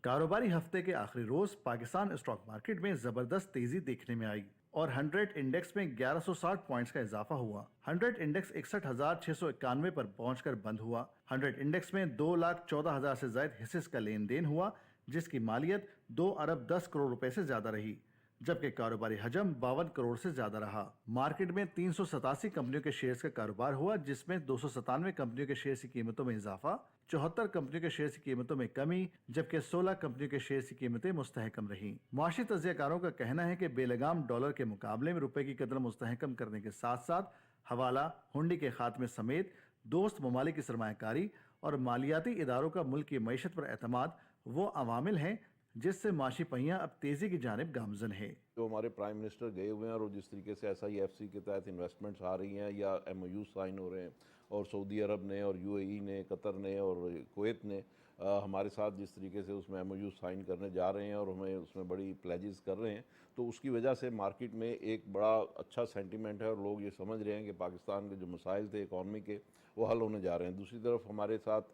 کاروباری ہفتے کے آخری روز پاکستان اسٹاک مارکیٹ میں زبردست تیزی دیکھنے میں آئی اور 100 انڈیکس میں 1160 پوائنٹس کا اضافہ ہوا۔ 100 انڈیکس 61,691 پر پہنچ کر بند ہوا۔ 100 انڈیکس میں 2,14,000 سے زائد حصص کا لین دین ہوا جس کی مالیت 2 ارب 10 کروڑ روپے سے زیادہ رہی، جبکہ کاروباری حجم 52 کروڑ سے زیادہ رہا۔ مارکیٹ میں 387 کمپنیوں کے شیئرز کا کاروبار ہوا جس میں 297 کمپنیوں کے شیئرز کی قیمتوں میں اضافہ، 74 کمپنیوں کے شیئرز کی قیمتوں میں کمی، جبکہ 16 کمپنیوں کے شیئرز کی قیمتیں مستحکم رہیں۔ معاشی تجزیہ کاروں کا کہنا ہے کہ بے لگام ڈالر کے مقابلے میں روپے کی قدر مستحکم کرنے کے ساتھ ساتھ حوالہ، ہنڈی کے خاتمے سمیت دوست ممالک کی سرمایہ کاری اور مالیاتی اداروں کا ملک کی معیشت پر اعتماد وہ عوامل ہیں جس سے معاشی پہیاں اب تیزی کی جانب گامزن ہے۔ جو ہمارے پرائم منسٹر گئے ہوئے ہیں اور جس طریقے سے SIFC کے تحت انویسٹمنٹس آ رہی ہیں یا MOU سائن ہو رہے ہیں، اور سعودی عرب نے اور UAE نے، قطر نے اور کویت نے ہمارے ساتھ جس طریقے سے اس میں MOU سائن کرنے جا رہے ہیں اور ہمیں اس میں بڑی پلیجز کر رہے ہیں، تو اس کی وجہ سے مارکیٹ میں ایک بڑا اچھا سینٹیمنٹ ہے اور لوگ یہ سمجھ رہے ہیں کہ پاکستان کے جو مسائل تھے اکانومی کے وہ حل ہونے جا رہے ہیں۔ دوسری طرف ہمارے ساتھ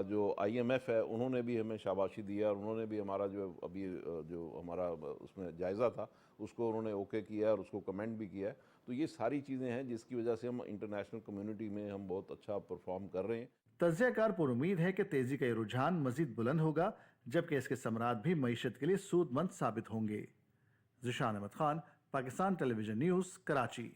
جو IMF ہے انہوں نے بھی ہمیں شاباشی دی ہے اور انہوں نے بھی ہمارا جو ابھی جو ہمارا اس میں جائزہ تھا اس کو انہوں نے اوکے کیا ہے اور اس کو کمنٹ بھی کیا ہے۔ تو یہ ساری چیزیں ہیں جس کی وجہ سے ہم انٹرنیشنل کمیونٹی میں ہم بہت اچھا پرفارم کر رہے ہیں۔ تجزیہ کار پر امید ہے کہ تیزی کا یہ رجحان مزید بلند ہوگا جبکہ اس کے ثمرات بھی معیشت کے لیے سود مند ثابت ہوں گے۔ Zeeshan Ahmed Khan, Pakistan television news, Karachi.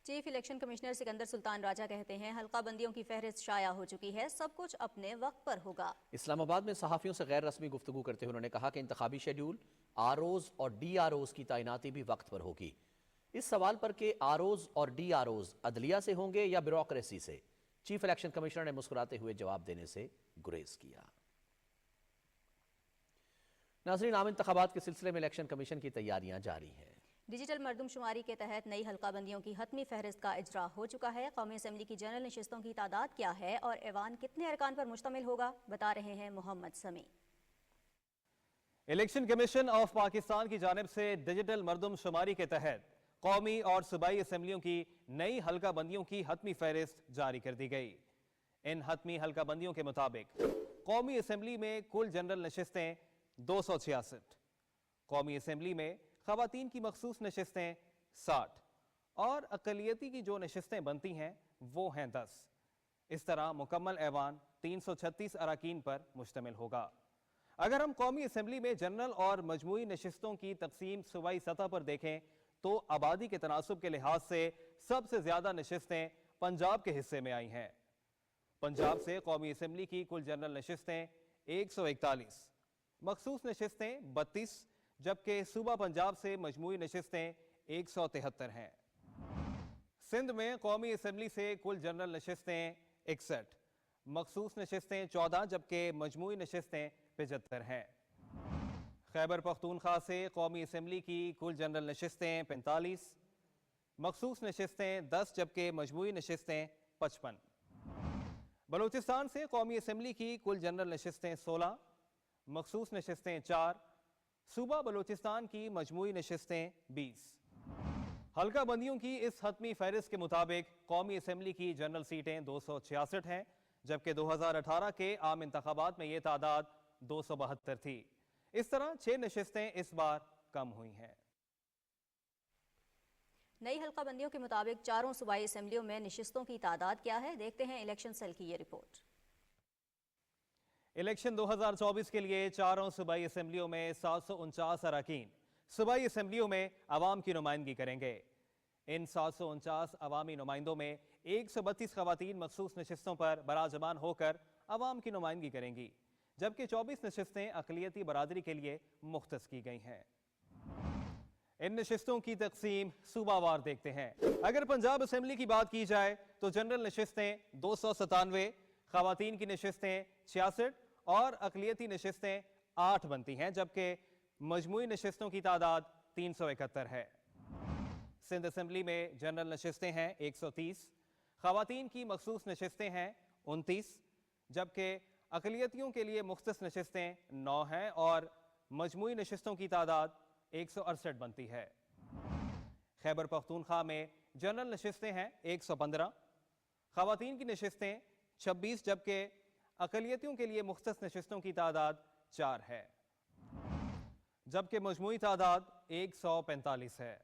Chief election commissioner Sikandar Sultan Raja کہتے ہیں حلقہ بندیوں کی فہرست شائع ہو چکی ہے، سب کچھ اپنے وقت پر ہوگا۔ اسلام آباد میں صحافیوں سے غیر رسمی گفتگو کرتے ہوئے انہوں نے کہا کہ انتخابی شیڈیول، ROs اور DROs کی تعیناتی بھی وقت پر ہوگی۔ اس سوال پر کہ ROs اور DROs عدلیہ سے ہوں گے یا بیوروکریسی سے، چیف الیکشن کمشنر نے مسکراتے ہوئے جواب دینے سے گریز کیا۔ ناظرین، عام انتخابات کے سلسلے میں الیکشن کمیشن کی تیاریاں جاری ہیں۔ ڈیجیٹل مردم شماری کے تحت نئی حلقہ بندیوں کی حتمی فہرست کا اجرا ہو چکا ہے۔ قومی اسمبلی کی جنرل نشستوں کی تعداد کیا ہے اور ایوان کتنے ارکان پر مشتمل ہوگا، بتا رہے ہیں محمد سمیع۔ الیکشن کمیشن آف پاکستان کی جانب سے ڈیجیٹل مردم شماری کے تحت قومی اور صوبائی اسمبلیوں کی نئی حلقہ بندیوں کی حتمی فہرست جاری کر دی گئی۔ ان حتمی حلقہ بندیوں کے مطابق قومی اسمبلی میں کل جنرل نشستیں 266، قومی اسمبلی میں خواتین کی مخصوص نشستیں 60 اور اقلیتی کی جو نشستیں بنتی ہیں وہ ہیں 10۔ اس طرح مکمل ایوان 336 اراکین پر مشتمل ہوگا۔ اگر ہم قومی اسمبلی میں جنرل اور مجموعی نشستوں کی تقسیم صوبائی سطح پر دیکھیں تو آبادی کے تناسب کے لحاظ سے سب سے زیادہ نشستیں پنجاب کے حصے میں آئی ہیں۔ پنجاب سے قومی اسمبلی کی کل جنرل نشستیں 141، مخصوص نشستیں 32، جبکہ صوبہ پنجاب سے مجموعی نشستیں 173 ہیں۔ سندھ میں قومی اسمبلی سے کل جنرل نشستیں 61، مخصوص نشستیں 14، جبکہ مجموعی نشستیں 75 ہیں۔ خیبر پختونخوا سے قومی اسمبلی کی کل جنرل نشستیں 45، مخصوص نشستیں 10، جبکہ مجموعی نشستیں 55۔ بلوچستان سے قومی اسمبلی کی کل جنرل نشستیں 16، مخصوص نشستیں 4، صوبہ بلوچستان کی مجموعی نشستیں 20۔ हल्का बंदियों की इस हतमी फहरिस्त के मुताबिक कौमी असम्बली की जनरल सीटें 266 हैं, जबकि 2018 के आम इंतखाबात में ये तादाद 272 थी। इस तरह 6 नशिस्तें इस बार कम हुई हैं। नई हल्का बंदियों के मुताबिक चारों सूबाई असम्बलियों में नशिस्तों की तादाद क्या है, देखते हैं इलेक्शन सेल की ये रिपोर्ट। इलेक्शन 2024 के लिए चारों सूबाई असम्बलियों में 749 अरकान सूबाई असम्बलियों में अवाम की नुमाइंदगी करेंगे। इन 749 अवामी नुमाइंदों में 132 खवातीन मखसूस नशिस्तों पर बराजमान होकर अवाम की नुमाइंदगी करेंगी, जबकि 24 नशिस्तें अक़लियती बरादरी के लिए मुख्तस की गई हैं। इन नशिस्तों की तकसीम सूबावार देखते हैं। अगर पंजाब असम्बली की बात की जाए तो जनरल नशिस्तें 297, खवातीन की नशिस्तें 66 और अक़लियती नशिस्तें 8 बनती हैं, जबकि मजमूई नशिस्तों की तादाद 371 है। सिंध असम्बली में जनरल नशिस्तें हैं 130, खवातीन की मखसूस नशिस्तें हैं 29, जबकि अक़लियतियों के लिए मुख्तस नशिस्तें 9 हैं और मजमूई नशिस्तों की तादाद 168 बनती है। खैबर पख्तूनख्वा में जनरल नशिस्तें हैं 115, खवातीन की नशिस्तें 26, जबकि अक़लियतियों के लिए मुख्तस नशिस्तों की तादाद 4 है, जबकि मजमूई तादाद 145 है।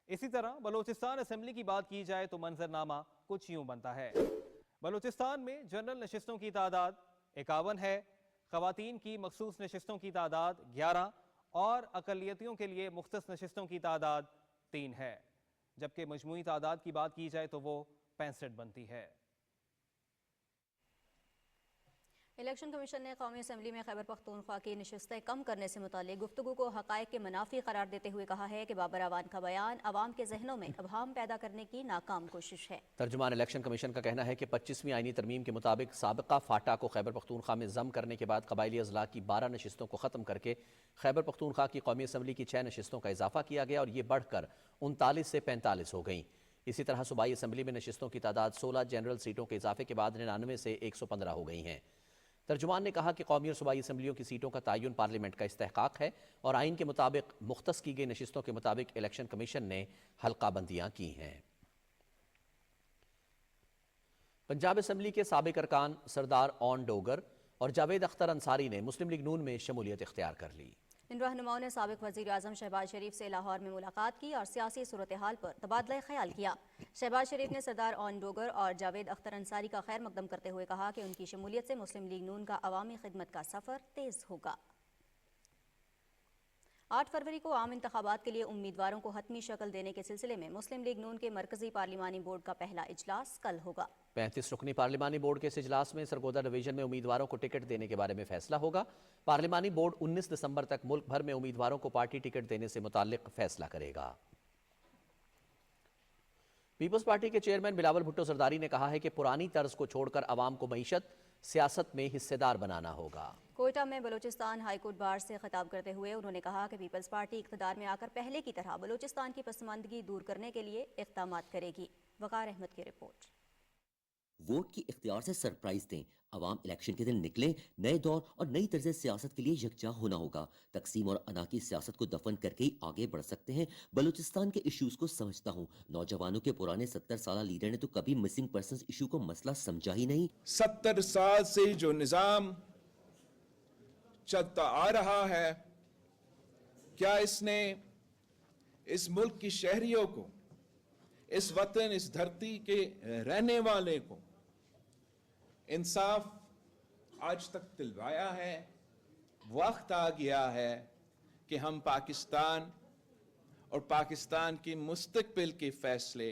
इसी तरह बलोचिस्तान असम्बली की बात की जाए तो मंजरनामा कुछ यूं बनता है। बलोचिस्तान में जनरल नशिस्तों की तादाद 51 है, खवातीन की मखसूस नशिस्तों की तादाद 11 और अक़लियतियों के लिए मुख्तस नशिस्तों की तादाद 3 है, जबकि मजमूई तादाद की बात की जाए तो वो 65 बनती है। इलेक्शन कमीशन ने कौमी असम्बली में खैबर पख्तूनख्वा की नशिस्तें कम करने से मुतालिक गुफ्तगू को हक़ाइक़ के मुनाफी करार देते हुए कहा है कि बाबर अवान का बयान अवाम के जहनों में अबहाम पैदा करने की नाकाम कोशिश है। तर्जुमान इलेक्शन कमीशन का कहना है कि 25वीं आईनी तरमीम के मुताबिक साबिका फाटा को खैबर पख्तूनख्वा में जम करने के बाद कबायली अजला की 12 नशिस्तों को ख़त्म करके खैबर पख्तूनख्वा की कौमी असम्बली की 6 नशिस्तों का इजाफा किया गया और ये बढ़कर 39 से 45 हो गई। इसी तरह सूबाई असम्बली में नशिस्तों की तादाद 16 जनरल सीटों के इजाफे के बाद 99 से 115 हो गई हैं। तर्जुमान ने कहा कि कौमी और सूबाई असम्बलियों की सीटों का तयन पार्लियामेंट का इस्तेहकाक है और आइन के मुताबिक मुख्तस की गई नशिस्तों के मुताबिक इलेक्शन कमीशन ने हल्का बंदियां की हैं। पंजाब असम्बली के साबिक अरकान सरदार ओन डोगर और जावेद अख्तर अंसारी ने मुस्लिम लीग नून में शमूलियत इख्तियार कर ली। इन रहनुमाओं ने साबिक वज़ीर आज़म शहबाज शरीफ से लाहौर में मुलाकात की और सियासी सूरत हाल पर तबादला ख्याल किया। शहबाज शरीफ ने सरदार ओन डोगर और जावेद अख्तर अंसारी का खैर मकदम करते हुए कहा कि उनकी शमूलियत से मुस्लिम लीग नून का अवामी खिदमत का सफ़र तेज़ होगा। 8 फरवरी को आम इंतखाबात के लिए उम्मीदवारों को हतमी शक्ल देने के सिलसिले में मुस्लिम लीग नून के मरकजी पार्लिमानी बोर्ड का पहला इजलास कल होगा। 35 रुकनी पार्लिमानी बोर्ड के इस इजलास में सरगोदा डिवीजन में उम्मीदवारों को टिकट देने के बारे में फैसला होगा। पार्लिमानी बोर्ड 19 दिसंबर तक मुल्क भर में उम्मीदवारों को पार्टी टिकट देने से मुताल्लिक फैसला करेगा। पीपल्स पार्टी के चेयरमैन बिलावल भुट्टो जरदारी ने कहा है कि पुरानी तर्ज को छोड़कर आवाम को मईशत सियासत में हिस्सेदार बनाना होगा। कोयटा में बलूचिस्तान हाईकोर्ट बार से खिताब करते हुए उन्होंने कहा कि पीपल्स पार्टी इक़्तिदार में आकर पहले की तरह बलूचिस्तान की पसमानदगी दूर करने के लिए इक़दामात करेगी। वकार अहमद की रिपोर्ट। वोट की इख्तियार से सरप्राइज दें। अवाम इलेक्शन के दिन निकले, नए दौर और नई तर्ज सियासत के लिए यकजा होना होगा। तकसीम और अना की सियासत को दफन करके ही आगे बढ़ सकते हैं। बलूचिस्तान के इश्यूज को समझता हूँ। नौजवानों के पुराने 70 साल लीडर ने तो कभी मिसिंग पर्संस इशू को मसला समझा ही नहीं। 70 साल से जो निजाम चलता आ रहा है, क्या इसने इस मुल्क की शहरियों को, इस वतन, इस धरती के रहने वाले को इंसाफ आज तक दिलवाया है? वक्त आ गया है कि हम पाकिस्तान और पाकिस्तान के मुस्तकबिल के फैसले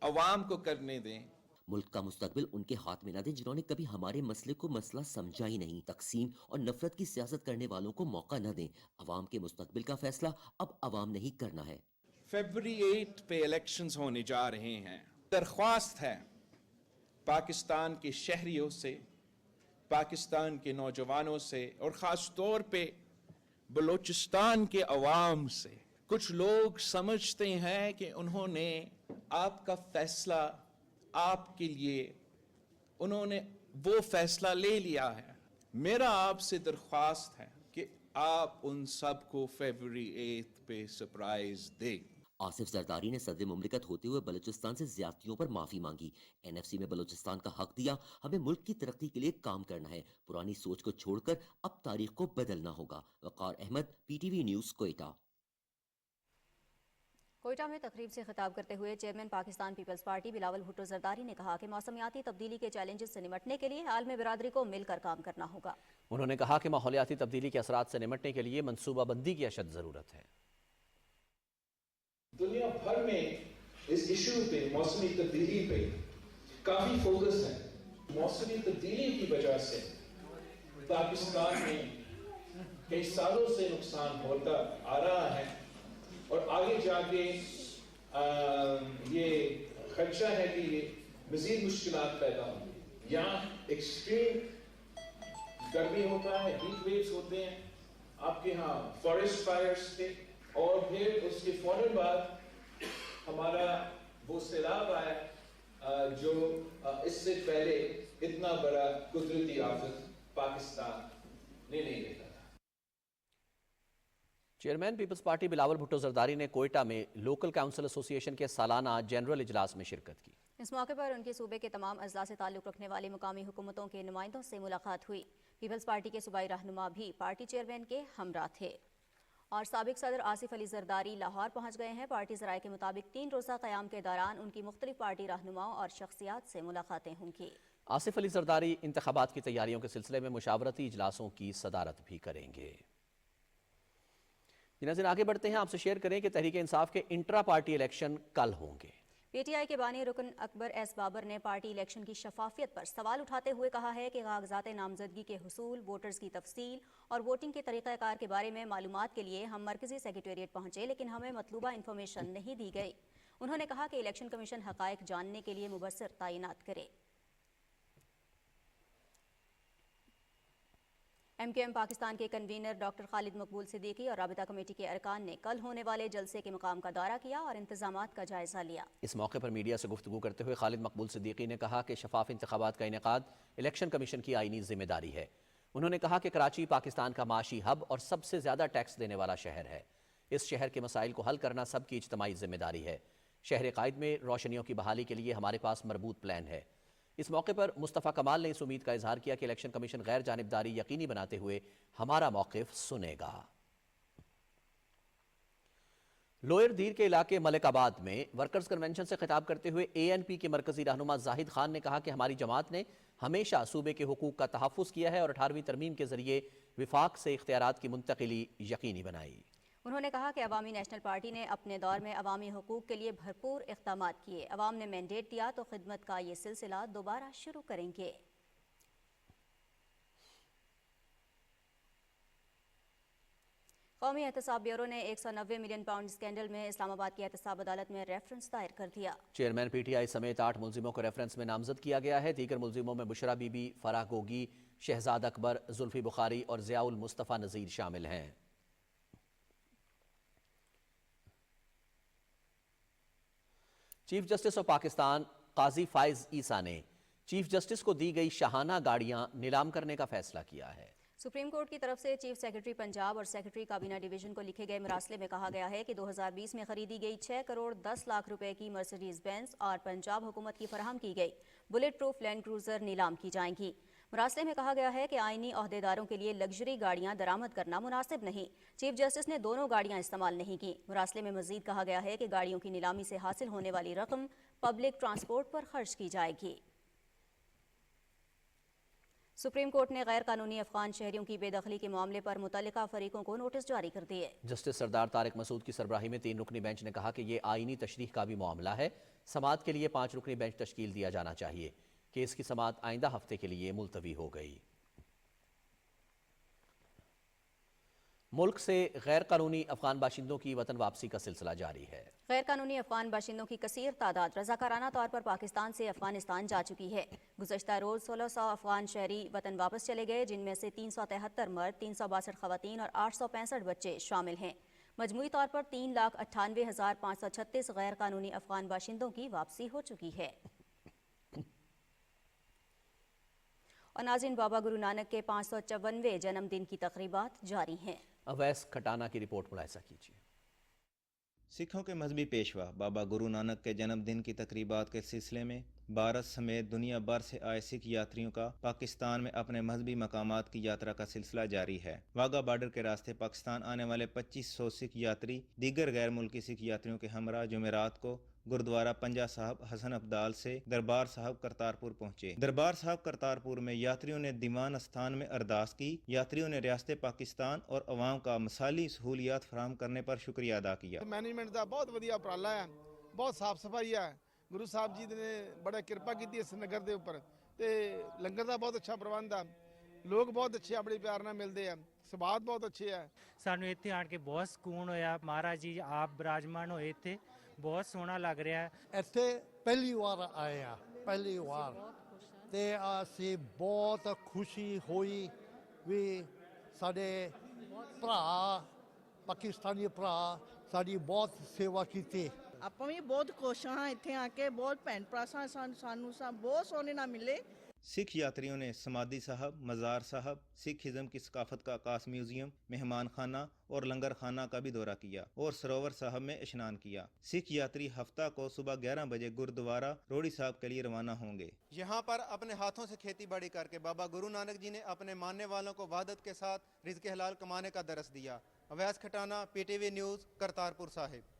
अवाम को करने दें। मुल्क का मुस्तकबिल उनके हाथ में न दें जिन्होंने कभी हमारे मसले को मसला समझा ही नहीं। तकसीम और नफरत की सियासत करने वालों को मौका न दें। अवाम के मुस्तकबिल का फैसला अब अवाम ने ही करना है। फरवरी 8 पे इलेक्शंस होने जा रहे हैं। दरख्वास्त है पाकिस्तान के शहरियों से, पाकिस्तान के नौजवानों से और ख़ास तौर पे बलूचिस्तान के अवाम से। कुछ लोग समझते हैं कि उन्होंने आपका फैसला, आपके लिए उन्होंने वो फैसला ले लिया है। मेरा आपसे दरख्वास्त है कि आप उन सब को फरवरी 8 पे सरप्राइज दें। आसिफ जरदारी ने सदर मुमलिकत होते हुए बलूचिस्तान से ज्यादतियों पर माफी मांगी। NFC में बलूचिस्तान का हक दिया। हमें मुल्क की तरक्की के लिए काम करना है, पुरानी सोच को छोड़कर अब तारीख को बदलना होगा। Waqar Ahmed, PTV news, Quetta. कोयटा में तकरीब से खिताब करते हुए चेयरमैन पाकिस्तान पीपल्स पार्टी बिलावल भुट्टो जरदारी ने कहा कि मौसमियाती तब्दीली के चैलेंजेस से निपटने के लिए आलमी बिरादरी को मिलकर काम करना होगा। उन्होंने कहा कि माहौलियाती तब्दीली के असरात से निपटने के लिए मनसूबाबंदी की अशद जरूरत है। दुनिया भर में इस इशू पे, मौसमी तब्दीली पे काफी फोकस है। मौसमी तब्दीली की वजह से पाकिस्तान में कई सालों से नुकसान होता आ रहा है और आगे जाके ये खदशा है कि ये मजीद मुश्किलात पैदा होंगी। यहाँ एक्सट्रीम गर्मी होता है, हीट वेव्स होते हैं, आपके यहाँ फॉरेस्ट फायर्स थे, और फिर उसके फौरन बाद हमारा वो सैलाब आया जो इससे पहले इतना बड़ा कुदरती आफत पाकिस्तान ने नहीं देखा था। चेयरमैन पीपल्स पार्टी बिलावल भुट्टो जरदारी ने कोयटा में लोकल काउंसिल एसोसिएशन के सालाना जनरल इजलास में शिरकत की। इस मौके पर उनके सूबे के तमाम अजला से ताल्लुक़ रखने वाले मुकामी हुकूमतों के नुमाइंदों से मुलाकात हुई। पीपल्स पार्टी के सूबाई रहनुमा भी पार्टी चेयरमैन के हमरा थे और साबिक सदर आसिफ अली जरदारी लाहौर पहुंच गए हैं। पार्टी ज़राए के मुताबिक 3 रोज़ा क़याम के दौरान उनकी मुख्तलिफ पार्टी रहनुमाओं और शख्सियात से मुलाकातें होंगी। आसिफ अली जरदारी इंतखाबात की तैयारियों के सिलसिले में मुशावरती इजलासों की सदारत भी करेंगे। नाज़रीन, आगे बढ़ते हैं, आपसे शेयर करें कि तहरीक इंसाफ के इंट्रा पार्टी इलेक्शन कल होंगे। PTI के बानी रुकन अकबर एस बाबर ने पार्टी इलेक्शन की शफाफियत पर सवाल उठाते हुए कहा है कि कागजात नामजदगी के हुसूल, वोटर्स की तफसील और वोटिंग के तरीक़ाकार के बारे में मालूमात के लिए हम मरकजी सेक्रेटेरिएट पहुंचे, लेकिन हमें मतलूबा इन्फॉर्मेशन नहीं दी गई। उन्होंने कहा कि इलेक्शन कमीशन हक़ाइक़ जानने के लिए मुबस्सिर तैनात करे। MKM पाकिस्तान के कन्वीनर डॉक्टर खालिद मकबूल सिद्दीकी और राबिता कमेटी के अरकान ने कल होने वाले जलसे के मकाम का दौरा किया और इंतजामात का जायजा लिया। इस मौके पर मीडिया से गुफ्तगू करते हुए खालिद मकबूल सिद्दीकी ने कहा कि शफाफ इंतखाबात का इनेकाद इलेक्शन कमीशन की आईनी जिम्मेदारी है। उन्होंने कहा कि कराची पाकिस्तान का माशी हब और सबसे ज्यादा टैक्स देने वाला शहर है। इस शहर के मसाइल को हल करना सबकी इज्तमाई जिम्मेदारी है। शहर कायद में रोशनियों की बहाली के लिए हमारे पास मरबूत प्लान है। इस मौके पर मुस्तफ़ा कमाल ने इस उम्मीद का इजहार किया कि इलेक्शन कमीशन गैर जानिबदारी यकीनी बनाते हुए हमारा मौक़िफ़ सुनेगा। लोअर दीर के इलाके मलिकाबाद में वर्कर्स कन्वेंशन से खिताब करते हुए ANP के मरकजी रहनुमा जाहिद खान ने कहा कि हमारी जमात ने हमेशा सूबे के हुकूक का तहफ़्फ़ुज़ किया है और 18वीं तरमीम के जरिए विफाक से इख्तियारात की मुंतकिली यकीनी बनाई। उन्होंने कहा कि अवामी नेशनल पार्टी ने अपने दौर में अवामी हुकूक के लिए भरपूर इक़दामात किए। अवाम ने मैंडेट दिया तो खिदमत का ये सिलसिला दोबारा शुरू करेंगे। कौमी एहतसाब ब्यूरो ने 190 मिलियन पाउंड स्कैंडल में इस्लामाबाद की एहतसाब अदालत में रेफरेंस दायर कर दिया। चेयरमैन PTI समेत 8 मुलजिमों को रेफरेंस में नामजद किया गया है। दीगर मुलजिमों में बुशरा बीबी, फराह गोगी, शहजाद अकबर, जुल्फी बुखारी और ज़ियाउल मुस्तफ़ा नज़ीर शामिल हैं। चीफ जस्टिस ऑफ पाकिस्तान काजी फाइज ईसा ने चीफ जस्टिस को दी गई शाहाना गाड़ियां नीलाम करने का फैसला किया है। सुप्रीम कोर्ट की तरफ से चीफ सेक्रेटरी पंजाब और सेक्रेटरी काबीना डिवीजन को लिखे गए मरासले में कहा गया है कि 2020 में खरीदी गई 6 करोड़ 10 लाख रुपए की मर्सिडीज बेंज और पंजाब हुकूमत की फराहम की गई बुलेट प्रूफ लैंड क्रूजर नीलाम की जाएंगी। मरासले में कहा गया है कि आईनी ओहदेदारों के लिए लग्जरी गाड़ियां दरामद करना मुनासिब नहीं। चीफ जस्टिस ने दोनों गाड़ियां इस्तेमाल नहीं की। मरासले में मजीद कहा गया है कि गाड़ियों की नीलामी से हासिल होने वाली रकम पब्लिक ट्रांसपोर्ट पर खर्च की जाएगी। सुप्रीम कोर्ट ने गैर कानूनी अफगान शहरियों की बेदखली के मामले पर मुतल्लिका फरीकों को नोटिस जारी कर दिए। जस्टिस सरदार तारिक मसूद की सरबराही में 3 रुकनी बेंच ने कहा कि ये आईनी तशरीह का भी मामला है। समाअत के लिए 5 रुकनी बेंच तश्कील दिया जाना चाहिए। केस की समाअत आइंदा हफ्ते के लिए मुलतवी हो गई। मुल्क से गैर कानूनी अफगान बाशिंदों की वतन वापसी का सिलसिला जारी है। गैर कानूनी अफगान बाशिंदों की कसीर तादाद रजाकाराना तौर पर पाकिस्तान से अफगानिस्तान जा चुकी है। गुज़श्ता रोज 1600 अफगान शहरी वतन वापस चले गए, जिनमें से 373 मर्द, 362 खवातीन और 865 बच्चे शामिल हैं। मजमूई तौर पर 3,98,536 गैर कानूनी अफगान बाशिंदों की वापसी हो चुकी है। और नाज़रीन, बाबा गुरु नानक के 554वें जन्मदिन की तकरीबात जारी हैं। अवैस खटाना की रिपोर्ट मुलाहिजा कीजिए। सिखों के मजहबी पेशवा बाबा गुरु नानक के जन्मदिन की तकरीबात के सिलसिले में भारत समेत दुनिया भर से आए सिख यात्रियों का पाकिस्तान में अपने मजहबी मकामात की यात्रा का सिलसिला जारी है। वाघा बॉर्डर के रास्ते पाकिस्तान आने वाले 2500 सिख यात्री दीगर गैर मुल्की सिख यात्रियों के हमरा जुमेरात को गुरुद्वारा पंजा साहब हसन अब्दाल से दरबार साहब करतारपुर पहुंचे। दरबार साहब करतारपुर में यात्रियों ने दीवान स्थान में अरदास की। यात्रियों ने रियासत पाकिस्तान और अवाम का मिसाली सहूलियात फराहम करने पर शुक्रिया अदा किया। मैनेजमेंट का बहुत वधिया उपराला है, बहुत साफ सफाई है। गुरु साहब जी ने बड़ा कृपा की इस नगर के उपर ते लंगर का बहुत अच्छा प्रबंध है। लोग बहुत अच्छे बड़े प्यार नाल मिलते हैं, स्वाद बहुत अच्छे है। सानू इत्थे आण के बहुत सुकून होया। महाराज जी आप विराजमान होए थे, बहुत सोहना लग रहा है। ਇੱਥੇ ਪਹਿਲੀ ਵਾਰ ਆਏ ਆ, ਪਹਿਲੀ ਵਾਰ ਤੇ ਅਸੀਂ ਬਹੁਤ ਖੁਸ਼ੀ ਹੋਈ ਵੀ ਸਾਡੇ ਭਰਾ ਪਾਕਿਸਤਾਨੀ ਭਰਾ ਸਾਡੀ ਬਹੁਤ ਸੇਵਾ ਕੀਤੀ। ਆਪਾਂ ਵੀ ਬਹੁਤ ਖੁਸ਼ ਹਾਂ ਇੱਥੇ ਆ ਕੇ, ਬਹੁਤ ਭੈਣ ਭਰਾ ਸਾਨੂੰ ਬਹੁਤ ਸੋਹਣੇ ਨਾਲ ਮਿਲੇ। सिख यात्रियों ने समाधी साहब, मज़ार साहब, सिखिज़म की सकाफत का आकाश म्यूजियम, मेहमान खाना और लंगर खाना का भी दौरा किया और सरोवर साहब में स्नान किया। सिख यात्री हफ्ता को सुबह 11 बजे गुरुद्वारा रोड़ी साहब के लिए रवाना होंगे। यहाँ पर अपने हाथों से खेती बाड़ी करके बाबा गुरु नानक जी ने अपने मानने वालों को वहदत के साथ रिज़्क़ हलाल कमाने का दरस दिया। Awais Khatana, PTV news, Kartarpur Sahib.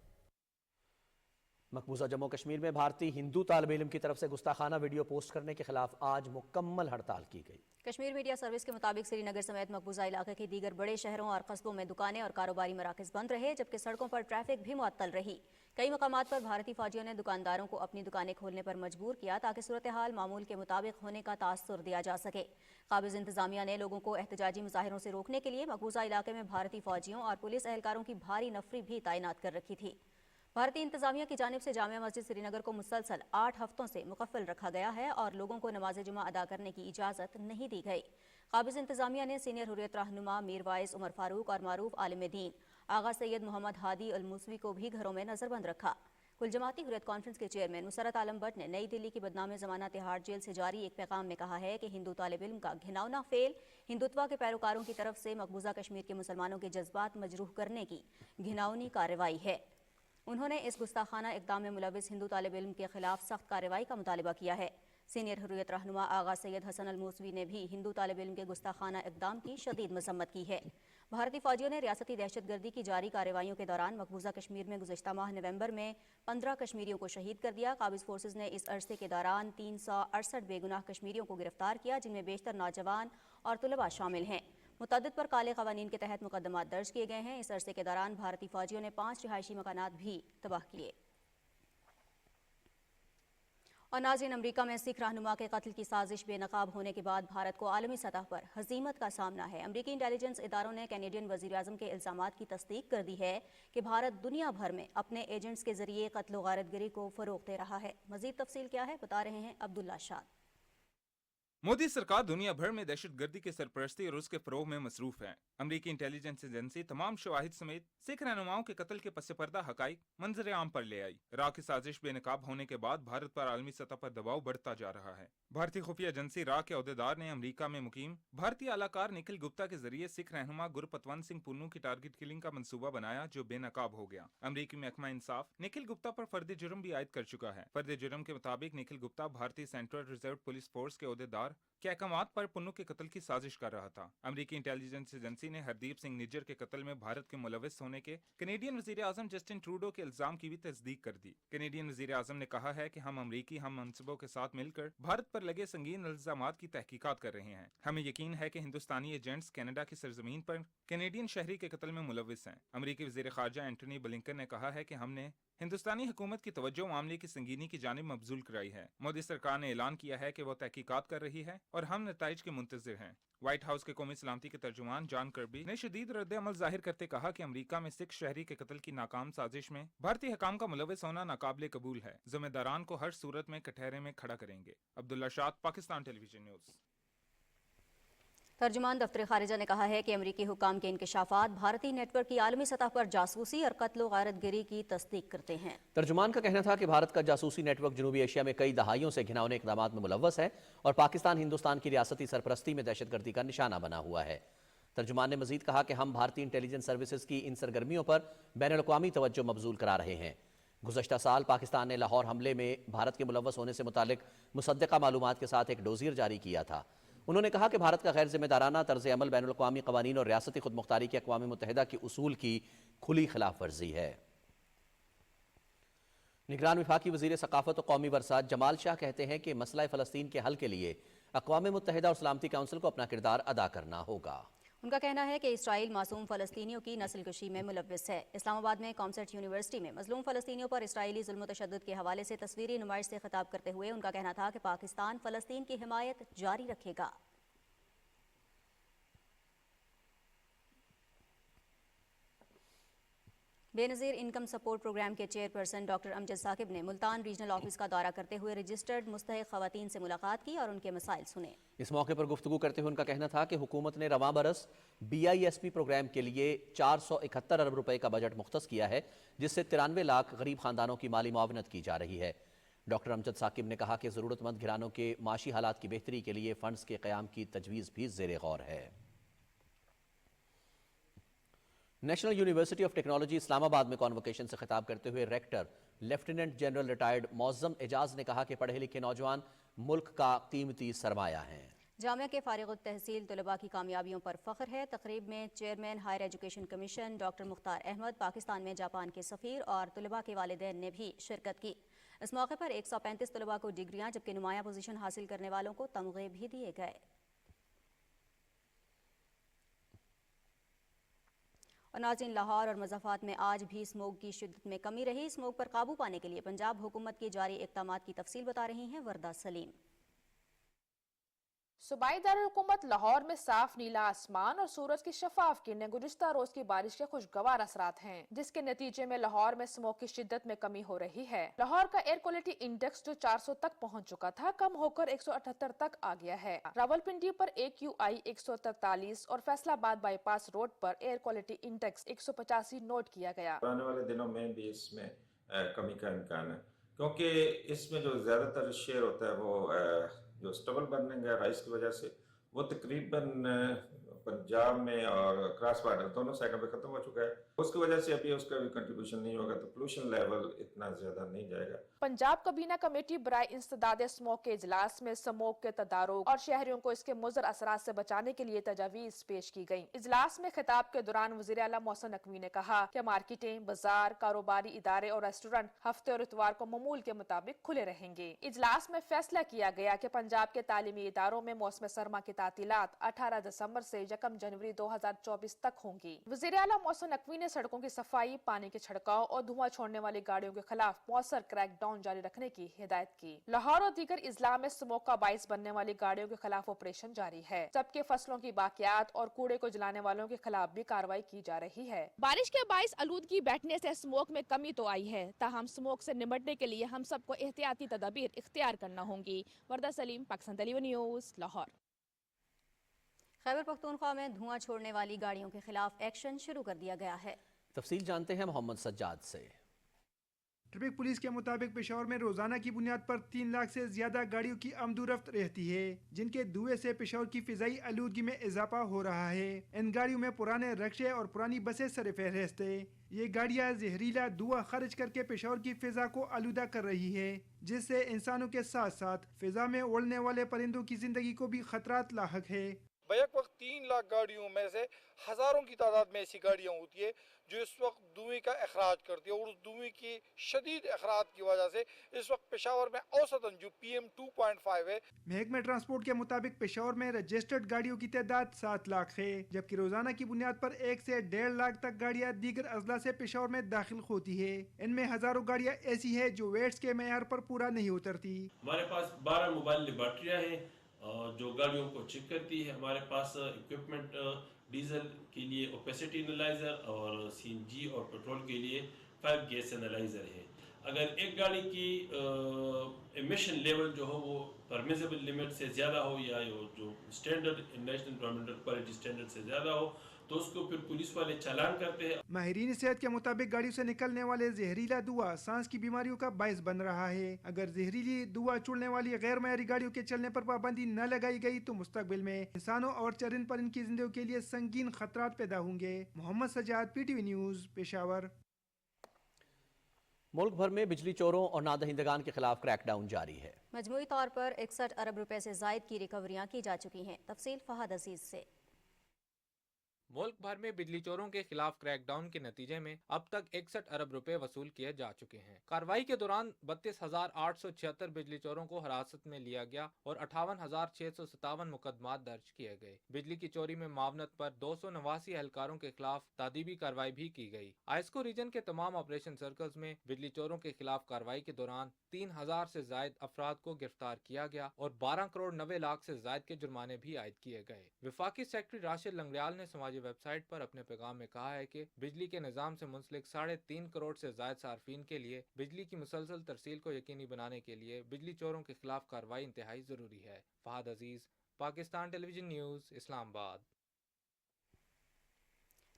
मकबूजा जम्मू कश्मीर में भारतीय हिंदू तालिब इल्म की तरफ से गुस्ताखाना वीडियो पोस्ट करने के खिलाफ आज मुकम्मल हड़ताल की गई। कश्मीर मीडिया सर्विस के मुताबिक श्रीनगर समेत मकबूजा इलाके के दीगर बड़े शहरों और कस्बों में दुकानें और कारोबारी मराकज़ बंद रहे, जबकि सड़कों पर ट्रैफिक भी मुअत्तल रही। कई मकामात पर भारतीय फौजियों ने दुकानदारों को अपनी दुकानें खोलने पर मजबूर किया ताकि सूरत हाल मामूल के मुताबिक होने का तासुर दिया जा सके। काबिज इंतजामिया ने लोगों को एहतजाजी मुजाहिरों से रोकने के लिए मकबूजा इलाके में भारतीय फौजियों और पुलिस एहलकारों की भारी नफरी भी तैनात कर रखी थी। भारतीय इंतजामिया की जानिब से जामिया मस्जिद श्रीनगर को मुसलसल 8 हफ्तों से मुकफ़्फ़ल रखा गया है और लोगों को नमाज जुमा अदा करने की इजाज़त नहीं दी गई। काबिज इंतजामिया ने सीनियर हुर्रियत रहनुमा मीर वाइस उमर फारूक और मारूफ आलिम दीन आगा सैयद मोहम्मद हादी अल मूसवी को भी घरों में नज़रबंद रखा। कुल जमाती हुर्रियत कॉन्फ्रेंस के चेयरमैन मुसरत आलम भट्ट ने नई दिल्ली की बदनाम ज़माना तिहाड़ जेल से जारी एक पैगाम में कहा है कि हिंदू तालिब इल्म का घिनौना फेल हिंदुत्व के पैरोकारों की तरफ से मकबूजा कश्मीर के मुसलमानों के जज्बात मजरूह करने की घिनौनी कार्रवाई है। उन्होंने इस गुस्ताखाना इक़दाम में मुलविस हिंदू तालिब इल्म के खिलाफ सख्त कार्रवाई का मुतालबा किया है। सीनियर हुर्रियत रहनुमा आगा सैयद हसन अल मूसवी ने भी हिंदू तालिब इल्म के गुस्ताखाना इक़दाम की शदीद मजम्मत की है। भारतीय फौजियों ने रियासती दहशतगर्दी की जारी कार्रवाइयों के दौरान मकबूजा कश्मीर में गुज़श्ता माह नवंबर में 15 कश्मीरियों को शहीद कर दिया। काबिज फोर्सेज ने इस अरसे के दौरान 368 बेगुनाह कश्मीरियों को गिरफ्तार किया, जिनमें बेशतर नौजवान और तुलबा शामिल हैं। मुतअद्दिद पर काले क़वानीन के तहत मुकदमात दर्ज किए गए हैं। इस अरसे के दौरान भारतीय फौजियों ने 5 रिहायशी मकानात भी तबाह किए। और नाज़रीन, अमरीका में सिख रहनुमा के कत्ल की साजिश बेनकाब होने के बाद भारत को आलमी सतह पर हज़ीमत का सामना है। अमरीकी इंटेलिजेंस इदारों ने कैनेडियन वज़ीर आज़म के इल्ज़ामात की तस्दीक कर दी है कि भारत दुनिया भर में अपने एजेंट्स के जरिए कत्ल व गारतगिरी को फ़रोग़ दे रहा है। मज़ीद तफसील क्या है, बता रहे हैं अब्दुल्ला शाद। मोदी सरकार दुनिया भर में दहशतगर्दी के सरपरस्ती और उसके फरोग में मसरूफ है। अमरीकी इंटेलिजेंस एजेंसी तमाम शवाहिद समेत सिख रहनुमाओं के कत्ल के पस पर्दा हकाइक मंजर आम पर ले आई। इराक की साजिश बेनकाब होने के बाद भारत पर आलमी सतह पर दबाव बढ़ता जा रहा है। भारतीय खुफिया एजेंसी इराक के अहदेदार ने अमरीका में मुकीम भारतीय अलाकार निखिल गुप्ता के जरिए सिख रहनुमा गुरपतवंत सिंह पुन्नू की टारगेट किलिंग का मंसूबा बनाया, जो बेनकाब हो गया। अमरीकी महकमा इंसाफ निखिल गुप्ता पर फर्द जुर्म भी आयद कर चुका है। फर्द जुर्म के मुताबिक निखिल गुप्ता भारतीय सेंट्रल रिजर्व पुलिस फोर्स के अहदेदार के अहकामात पर पुन्नू के कत्ल की साजिश कर रहा था। अमरीकी इंटेलिजेंस एजेंसी ने हरदीप सिंह निज्जर के कत्ल में भारत के मुलविस होने के कैनेडियन वजीर आजम जस्टिन ट्रूडो के इल्जाम की भी तस्दीक कर दी। कैनेडियन वजीर आजम ने कहा है कि हम अमरीकी हम मनसबों के साथ मिलकर भारत पर लगे संगीन इल्जामात की तहकीकात कर रहे हैं। हमें यकीन है कि हिंदुस्तानी एजेंट्स कनाडा की सरजमीन पर कैनेडियन शहरी के कत्ल में मुलविस हैं। अमरीकी वजीर खारजा एंटनी ब्लिंकन ने कहा है कि हमने हिंदुस्तानी हुकूमत की तवज्जो मामले की संगीनी की जानिब मबजूल कराई है। मोदी सरकार ने ऐलान किया है कि वो तहकीकात कर रही है और हम नताइज के मुंतज़िर हैं। व्हाइट हाउस के कौमी सलामती के तर्जुमान जॉन कर्बी ने शदीद रद्द-ए-अमल जाहिर करते कहा कि अमरीका में सिख शहरी के कत्ल की नाकाम साजिश में भारतीय हकाम का मुलविस होना नाकाबिले कबूल है। जिम्मेदारान को हर सूरत में कटहरे में खड़ा करेंगे। अब्दुल्ला शाद, पाकिस्तान टेलीविजन न्यूज़। तर्जुमान दफ्तर खारिजा ने कहा है कि अमरीकी हुकाम के इंकशाफात भारतीय नेटवर्क की आलमी सतह पर जासूसी और कत्ल गारतगिरी की तस्दीक करते हैं। तर्जुमान का कहना था कि भारत का जासूसी नेटवर्क जनूबी एशिया में कई दहाइयों से घिनौने इक़दामात में मुलव्वस है और पाकिस्तान हिंदुस्तान की रियासती सरपरस्ती में दहशतगर्दी का निशाना बना हुआ है। ترجمان نے مزید کہا کہ ہم بھارتی انٹیلیجنس سروسز کی ان سرگرمیوں پر بین الاقوامی توجہ مبذول کرا رہے ہیں۔ گزشتہ سال پاکستان نے لاہور حملے میں بھارت کے ملوث ہونے سے متعلق مصدقہ معلومات کے ساتھ ایک ڈوزیر جاری کیا تھا۔ انہوں نے کہا کہ بھارت کا غیر ذمہ دارانہ طرز عمل بین الاقوامی قوانین اور ریاستی خود مختاری کے اقوام متحدہ کے اصول کی کھلی خلاف ورزی ہے۔ نگران وفاقی وزیر ثقافت و قومی ورثہ جمال شاہ کہتے ہیں کہ مسئلہ فلسطین کے حل کے لیے اقوام متحدہ اور سلامتی کونسل کو اپنا کردار ادا کرنا ہوگا۔ ان کا کہنا ہے کہ اسرائیل معصوم فلسطینیوں کی نسل کشی میں ملوث ہے۔ اسلام آباد میں کامسٹ یونیورسٹی میں مظلوم فلسطینیوں پر اسرائیلی ظلم و تشدد کے حوالے سے تصویری نمائش سے خطاب کرتے ہوئے ان کا کہنا تھا کہ پاکستان فلسطین کی حمایت جاری رکھے گا۔ بے نظیر انکم سپورٹ پروگرام کے چیئرپرسن ڈاکٹر امجد ثاقب نے ملتان ریجنل آفس کا دورہ کرتے ہوئے رجسٹرڈ مستحق خواتین سے ملاقات کی اور ان کے مسائل سنے۔ اس موقع پر گفتگو کرتے ہوئے ان کا کہنا تھا کہ حکومت نے رواں برس BISP پروگرام کے لیے 471 ارب روپے کا بجٹ مختص کیا ہے، جس سے 93 لاکھ غریب خاندانوں کی مالی معاونت کی جا رہی ہے۔ ڈاکٹر امجد ثاقب نے کہا کہ ضرورت مند گھرانوں کے معاشی حالات کی بہتری کے لیے فنڈز کے قیام کی تجویز بھی زیر غور ہے۔ نیشنل یونیورسٹی آف ٹیکنالوجی اسلام آباد میں کانوکیشن سے خطاب کرتے ہوئے ریکٹر لیفٹیننٹ جنرل ریٹائرڈ معظم اعجاز نے کہا کہ پڑھے لکھے نوجوان ملک کا قیمتی سرمایہ ہیں۔ جامعہ کے فارغ التحصیل طلباء کی کامیابیوں پر فخر ہے۔ تقریب میں chairman higher education commission doctor Mukhtar Ahmed, Pakistan میں جاپان کے سفیر اور طلباء کے والدین نے بھی شرکت کی۔ اس موقع پر 135 طلباء کو ڈگریاں جبکہ نمایاں پوزیشن حاصل کرنے والوں کو تمغے بھی دیے گئے۔ اور ناظرین، لاہور اور مضافات میں آج بھی اسموگ کی شدت میں کمی رہی۔ اسموگ پر قابو پانے کے لیے پنجاب حکومت کی جاری اقدامات کی تفصیل بتا رہی ہیں وردہ سلیم۔ صوبائی دارالحکومت لاہور میں صاف نیلا آسمان اور سورج کی شفاف کرنیں گزشتہ روز کی بارش کے خوشگوار اثرات ہیں، جس کے نتیجے میں لاہور میں اسموگ کی شدت میں کمی ہو رہی ہے۔ لاہور کا ایئر کوالٹی انڈیکس جو 400 تک پہنچ چکا تھا کم ہو کر 178 تک آ گیا ہے۔ راولپنڈی پر AQI 143 اور Faisalabad bypass road پر ایئر کوالٹی انڈیکس 185 نوٹ کیا گیا۔ آنے والے دنوں میں بھی اس میں کمی کا امکان ہے، کیونکہ اس میں جو زیادہ تر شیئر ہوتا ہے وہ جو سٹبل برننگ ہے رائس کی وجہ سے، وہ تقریباً پنجاب میں اور کراس بارڈر دونوں سائڈوں پہ ختم ہو چکا ہے۔ اس کی وجہ سے ابھی اس کا بھی کنٹریبیوشن نہیں ہوگا تو پولوشن لیول اتنا زیادہ نہیں جائے گا۔ پنجاب کابینہ کمیٹی برائے انسداد اسموگ کے اجلاس میں اسموگ کے تدارک اور شہریوں کو اس کے مضر اثرات سے بچانے کے لیے تجاویز پیش کی گئیں۔ اجلاس میں خطاب کے دوران وزیر اعلیٰ محسن نقوی نے کہا کہ مارکیٹیں، بازار، کاروباری ادارے اور ریسٹورنٹ ہفتے اور اتوار کو معمول کے مطابق کھلے رہیں گے۔ اجلاس میں فیصلہ کیا گیا کہ پنجاب کے تعلیمی اداروں میں موسم سرما کی تعطیلات 18 دسمبر سے 1 جنوری 2024 تک ہوں گی۔ وزیر اعلیٰ محسن نقوی نے سڑکوں کی صفائی، پانی کے چھڑکاؤ اور دھواں چھوڑنے والی گاڑیوں کے خلاف مؤثر کریک ڈاؤن جاری رکھنے کی ہدایت کی۔ لاہور اور دیگر اضلاع میں اسموگ کا باعث بننے والی گاڑیوں کے خلاف آپریشن جاری ہے، جبکہ فصلوں کی باقیات اور کوڑے کو جلانے والوں کے خلاف بھی کارروائی کی جا رہی ہے۔ بارش کے باعث آلودگی بیٹھنے سے اسموگ میں کمی تو آئی ہے، تاہم اسموگ سے نمٹنے کے لیے ہم سب کو احتیاطی تدابیر اختیار کرنا ہوں گی۔ وردہ سلیم، Pakistan television news, Lahore. Khyber Pakhtunkhwa میں دھواں چھوڑنے والی گاڑیوں کے خلاف ایکشن شروع کر دیا گیا ہے۔ تفصیل جانتے ہیں محمد سجاد سے۔ ٹریفک پولیس کے مطابق پشاور میں روزانہ کی بنیاد پر 3 لاکھ سے زیادہ گاڑیوں کی آمد و رفت رہتی ہے، جن کے دھوئے سے پشاور کی فضائی آلودگی میں اضافہ ہو رہا ہے۔ ان گاڑیوں میں پرانے رکشے اور پرانی بسیں سر فہرست ہے۔ یہ گاڑیاں زہریلا دھواں خارج کر کے پشاور کی فضا کو آلودہ کر رہی ہے، جس سے انسانوں کے ساتھ ساتھ فضا میں اڑنے والے پرندوں کی زندگی کو بھی خطرات لاحق ہے۔ بیک وقت 3 لاکھ گاڑیوں میں سے ہزاروں کی تعداد میں ایسی گاڑیاں ہوتی ہے جو اس وقت دھوئیں کا اخراج کرتی ہے، اور اس دھوئیں کی شدید اخراج کی وجہ سے اس وقت پشاور میں اوسطاً جو PM 2.5 ہے۔ محکمہ ٹرانسپورٹ کے مطابق پشاور میں رجسٹرڈ گاڑیوں کی تعداد 7 لاکھ ہے، جبکہ روزانہ کی بنیاد پر 1 سے 1.5 لاکھ تک گاڑیاں دیگر اضلاع سے پشاور میں داخل ہوتی ہے۔ ان میں ہزاروں گاڑیاں ایسی ہیں جو ویٹس کے معیار پر پورا نہیں اترتی۔ ہمارے پاس 12 موبائل لیبارٹریاں ہیں جو گاڑیوں کو چیک کرتی ہے۔ ہمارے پاس اکوپمنٹ ڈیزل کے لیے اوپیسٹی انالائزر اور CNG اور پیٹرول کے لیے 5 گیس انالائزر ہے۔ اگر ایک گاڑی کی ایمیشن لیول جو ہو وہ پرمیزیبل لمٹ سے زیادہ ہو یا جو standard national environmental quality standard سے زیادہ ہو तो उसको फिर पुलिस वाले चालान करते हैं। माहिरीन सेहत के मुताबिक गाड़ियों से निकलने वाले जहरीला धुआं सांस की बीमारियों का बायस बन रहा है। अगर जहरीली धुआं छोड़ने वाली गैर मयारी गाड़ियों के चलने पर पाबंदी न लगाई गई तो मुस्तकबिल में इंसानों और चरिंद परिंद की जिंदगी के लिए संगीन खतरात पैदा होंगे। Muhammad Sajjad, PTV news, Peshawar. मुल्क भर में बिजली चोरों और नादहिंदगान के खिलाफ क्रैकडाउन जारी है। मजमूई तौर पर 61 अरब रुपए से जायद की रिकवरियां की जा चुकी हैं। तफसील फहद अजीज से। मुल्क भर में बिजली चोरों के खिलाफ क्रैकडाउन के नतीजे में अब तक 61 अरब रुपए वसूल किए जा चुके हैं। कार्रवाई के दौरान 32,876 बिजली चोरों को हिरासत में लिया गया और 58,657 मुकदमात दर्ज किए गए। बिजली की चोरी में मावनत पर 289 एहलकारों के खिलाफ तादीबी कार्रवाई भी की गई। आइस्को रीजन के तमाम ऑपरेशन सर्कल्स में बिजली चोरों के खिलाफ कार्रवाई के दौरान 3,000 से जायद अफराद को गिरफ्तार किया गया और 12 करोड़ 90 लाख से जायद के जुर्माने भी आयद किए गए। वफाकी सेक्रेटरी राशिद लंगड़ियाल ने समाजी वेबसाइट पर अपने पैगाम में कहा है कि बिजली के निजाम से मुंसलिक 3.5 करोड़ से जायद सार्फिन के लिए बिजली की मुसलसल तरसील को यकीनी बनाने के लिए बिजली चोरों के खिलाफ कार्रवाई इंतहाई जरूरी है। फहद अजीज, पाकिस्तान टेलीविजन न्यूज़, इस्लामाबाद।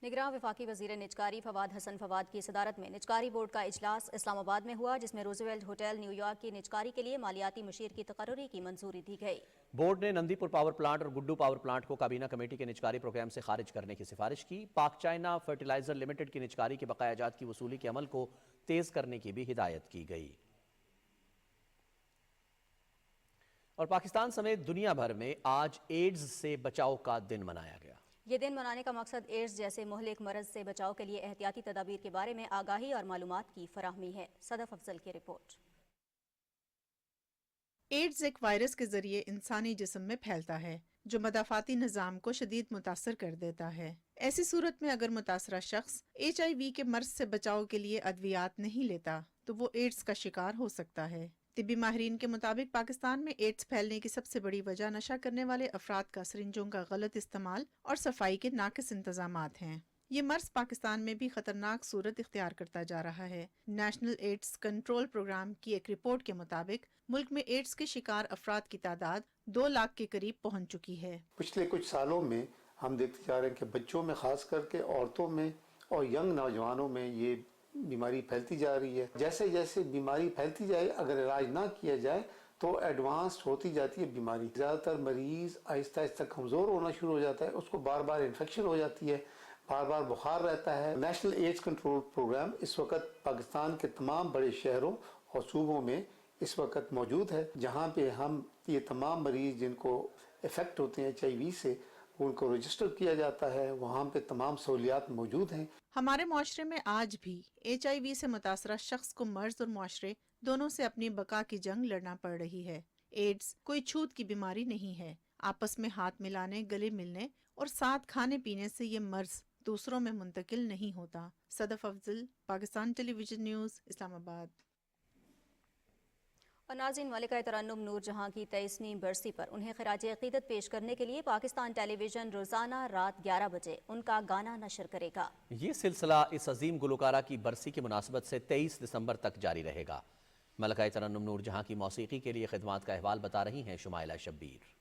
निगरान वफाकी वजीर निजकारी फवाद हसन फवाद की सदारत में निजकारी बोर्ड का इजलास इस्लामाबाद में हुआ, जिसमें रूजवेल्ट होटल न्यूयॉर्क की निजकारी के लिए मालियाती मुशीर की तकर्री की मंजूरी दी गई। बोर्ड ने नंदीपुर पावर प्लांट और गुड्डू पावर प्लांट को काबीना कमेटी के निजकारी प्रोग्राम से खारिज करने की सिफारिश की। पाक चाइना फर्टिलाइजर लिमिटेड की निजकारी के बकाया जात की वसूली के अमल को तेज करने की भी हिदायत की गई। और पाकिस्तान समेत दुनिया भर में आज एड्स से बचाव का दिन मनाया गया। ये दिन मनाने का मकसद एड्स जैसे मुहलिक मरज से बचाव के लिए एहतियाती तदाबीर के बारे में आगाही और मालूमात की फराहमी है। सदफ अफजल की रिपोर्ट। एड्स एक वायरस के जरिए इंसानी जिस्म में फैलता है जो मदाफाती निज़ाम को शदीद मुतासर कर देता है। ऐसी सूरत में अगर मुतासरा शख्स HIV के मर्ज से बचाव के लिए अद्वियात नहीं लेता तो वो एड्स का शिकार हो सकता है। तिब्बी माहिरीन के मुताबिक पाकिस्तान में एड्स फैलने की सबसे बड़ी वजह नशा करने वाले अफराद का सिरिंजों का गलत इस्तेमाल और सफाई के नाकिस इंतजामात हैं। ये मर्ज पाकिस्तान में भी खतरनाक सूरत इख्तियार करता जा रहा है। नेशनल एड्स कंट्रोल प्रोग्राम की एक रिपोर्ट के मुताबिक मुल्क में एड्स के शिकार अफराद की तादाद 2 लाख के करीब पहुँच चुकी है। पिछले कुछ सालों में हम देखते जा रहे हैं कि बच्चों में, खास करके औरतों में और यंग नौजवानों में ये बीमारी फैलती जा रही है। जैसे जैसे बीमारी फैलती जाए, अगर इलाज ना किया जाए तो एडवांस होती जाती है बीमारी। ज़्यादातर मरीज आहिस्ता आहिस्ता कमज़ोर होना शुरू हो जाता है, उसको बार बार इन्फेक्शन हो जाती है, बार बार बुखार रहता है। नेशनल एड्स कंट्रोल प्रोग्राम इस वक्त पाकिस्तान के तमाम बड़े शहरों और सूबों में इस वक्त मौजूद है, जहाँ पे हम ये तमाम मरीज जिनको इफ़ेक्ट होते हैं HIV से, उनको रजिस्टर किया जाता है। वहाँ पे तमाम सहूलियात मौजूद हैं। हमारे मुआशरे में आज भी HIV से मुतासरा शख्स को मर्ज और मुआशरे दोनों से अपनी बका की जंग लड़ना पड़ रही है। एड्स कोई छूत की बीमारी नहीं है। आपस में हाथ मिलाने, गले मिलने और साथ खाने पीने से ये मर्ज दूसरों में मुंतकिल नहीं होता। Sadaf Afzal, Pakistan television news, Islamabad. और नाज़रीन, मलिका तरन्नुम नूर जहां की 23वीं बरसी पर उन्हें खिराज अक़ीदत पेश करने के लिए पाकिस्तान टेलीविजन रोज़ाना रात 11 बजे उनका गाना नशर करेगा। ये सिलसिला इस अजीम गुलकारा की बरसी की मुनासबत से 23 दिसंबर तक जारी रहेगा। मलिका तरन्नुम नूर जहां की मौसीकी के लिए खिदमात का अहवाल बता रही हैं शुमाइला शब्बीर।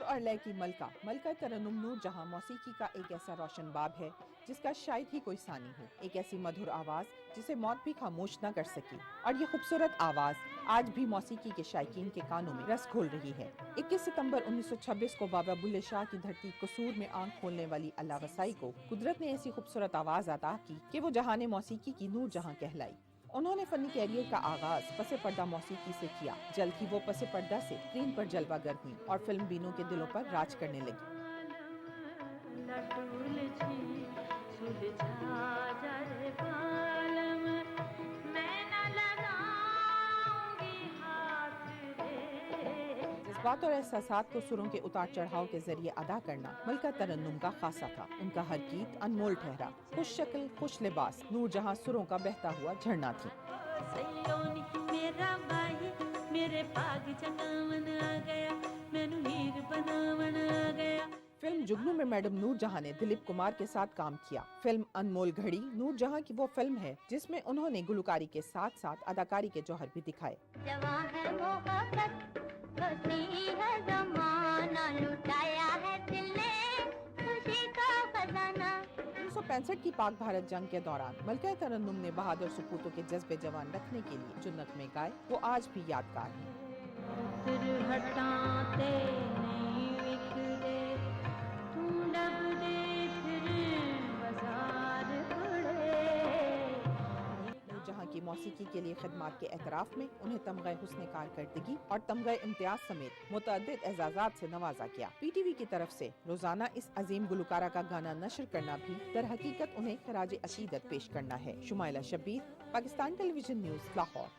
और लय की मलका तरन्नुम नूर जहां मौसीकी का एक ऐसा रोशन बाब है जिसका शायद ही कोई सानी हो। एक ऐसी मधुर आवाज़ जिसे मौत भी खामोश न कर सकी। और ये खूबसूरत आवाज़ आज भी मौसीकी के शायकीन के कानों में रस घोल रही है। 21 सितंबर 1926 को बाबा बुल्ले शाह की धरती कसूर में आंख खोलने वाली अल्लाह वसाई को कुदरत ने ऐसी खूबसूरत आवाज़ अता की कि वो जहाने मौसीकी की नूर जहां कहलाई। उन्होंने फनी कैरियर का आगाज पसे पर्दा मौसीकी से किया। जल्द ही वो पसे पर्दा से स्क्रीन पर जलवागर हुई और फिल्म बीनों के दिलों पर राज करने लगी। जज्बात और एहसासात को सुरों के उतार चढ़ाव के जरिए अदा करना मलिका तरन्नुम का खासा था। उनका हर गीत अनमोल ठहरा। खुश शक्ल, खुश लिबास, नूर जहां सुरों का बहता हुआ झरना थी। फिल्म जुगनू में मैडम नूर जहां ने दिलीप कुमार के साथ काम किया। फिल्म अनमोल घड़ी नूर जहां की वो फिल्म है जिसमें उन्होंने गुलकारी के साथ साथ अदाकारी के जौहर भी दिखाए। 1965 की पाक भारत जंग के दौरान मलका तरन्नुम ने बहादुर सपूतों के जज्बे जवान रखने के लिए जो नगमे गाए वो आज भी यादगार हैं। जहां की मौसीकी के लिए खिदमात के एतराफ में उन्हें तमग़े हुस्न कारकर्दगी और तमग़े इम्तियाज समेत मुतअद्दिद एजाज़ात से नवाजा गया। PTV की तरफ से रोजाना इस अजीम गुलकारा का गाना नशर करना भी दर हकीकत उन्हें खराज अकीदत पेश करना है। Shumaila Shabbir, Pakistan television news, Lahore.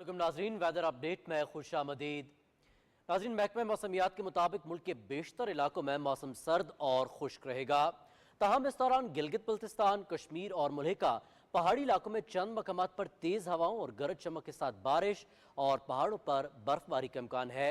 नाज़रीन, वेदर अपडेट में खुशामदीद। नाज़रीन, महकमे मौसमियात के मुताबिक मुल्क के बेशतर इलाकों में मौसम सर्द और खुश्क रहेगा। ताहम इस दौरान गिलगित बल्तिस्तान, कश्मीर और मुल्हिका पहाड़ी इलाकों में चंद मकामात पर तेज़ हवाओं और गरज चमक के साथ बारिश और पहाड़ों पर बर्फबारी का इम्कान है।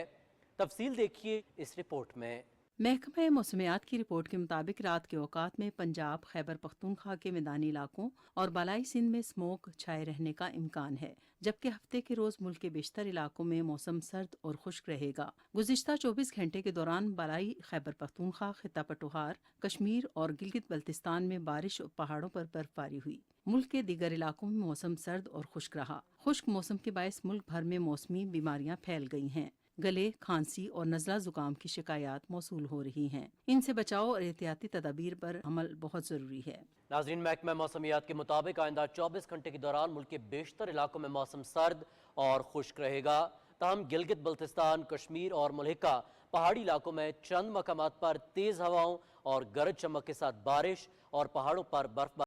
तफसील देखिए इस रिपोर्ट में। महकमा मौसमियात की रिपोर्ट के मुताबिक रात के औकात में पंजाब, खैबर पख्तूनख्वा के मैदानी इलाकों और बालाई सिंध में स्मोक छाए रहने का इम्कान है, जबकि हफ्ते के रोज मुल्क के बेशतर इलाकों में मौसम सर्द और खुश्क रहेगा। गुज़िश्ता 24 घंटे के दौरान बालाई खैबर पख्तूनख्वा, खित्ता पटुहार, कश्मीर और गिलगित बल्तिस्तान में बारिश और पहाड़ों पर बर्फबारी हुई। मुल्क के दीगर इलाकों में मौसम सर्द और खुश्क रहा। खुश्क मौसम के बायस मुल्क भर में मौसमी बीमारियां फैल गई हैं। गले, खांसी और नज़ला जुकाम की शिकायत मौसूल हो रही हैं। इनसे बचाव और एहतियाती तदाबीर पर अमल बहुत जरूरी है। नाज़रीन, महकमा मौसमियात के मुताबिक आइंदा 24 घंटे के दौरान मुल्क के बेशतर इलाकों में मौसम सर्द और खुश्क रहेगा। ताहम गिलगित बल्तिस्तान, कश्मीर और मुल्हिका पहाड़ी इलाकों में चंद मकामात पर तेज हवाओं और गरज चमक के साथ बारिश और पहाड़ों पर बर्फबारी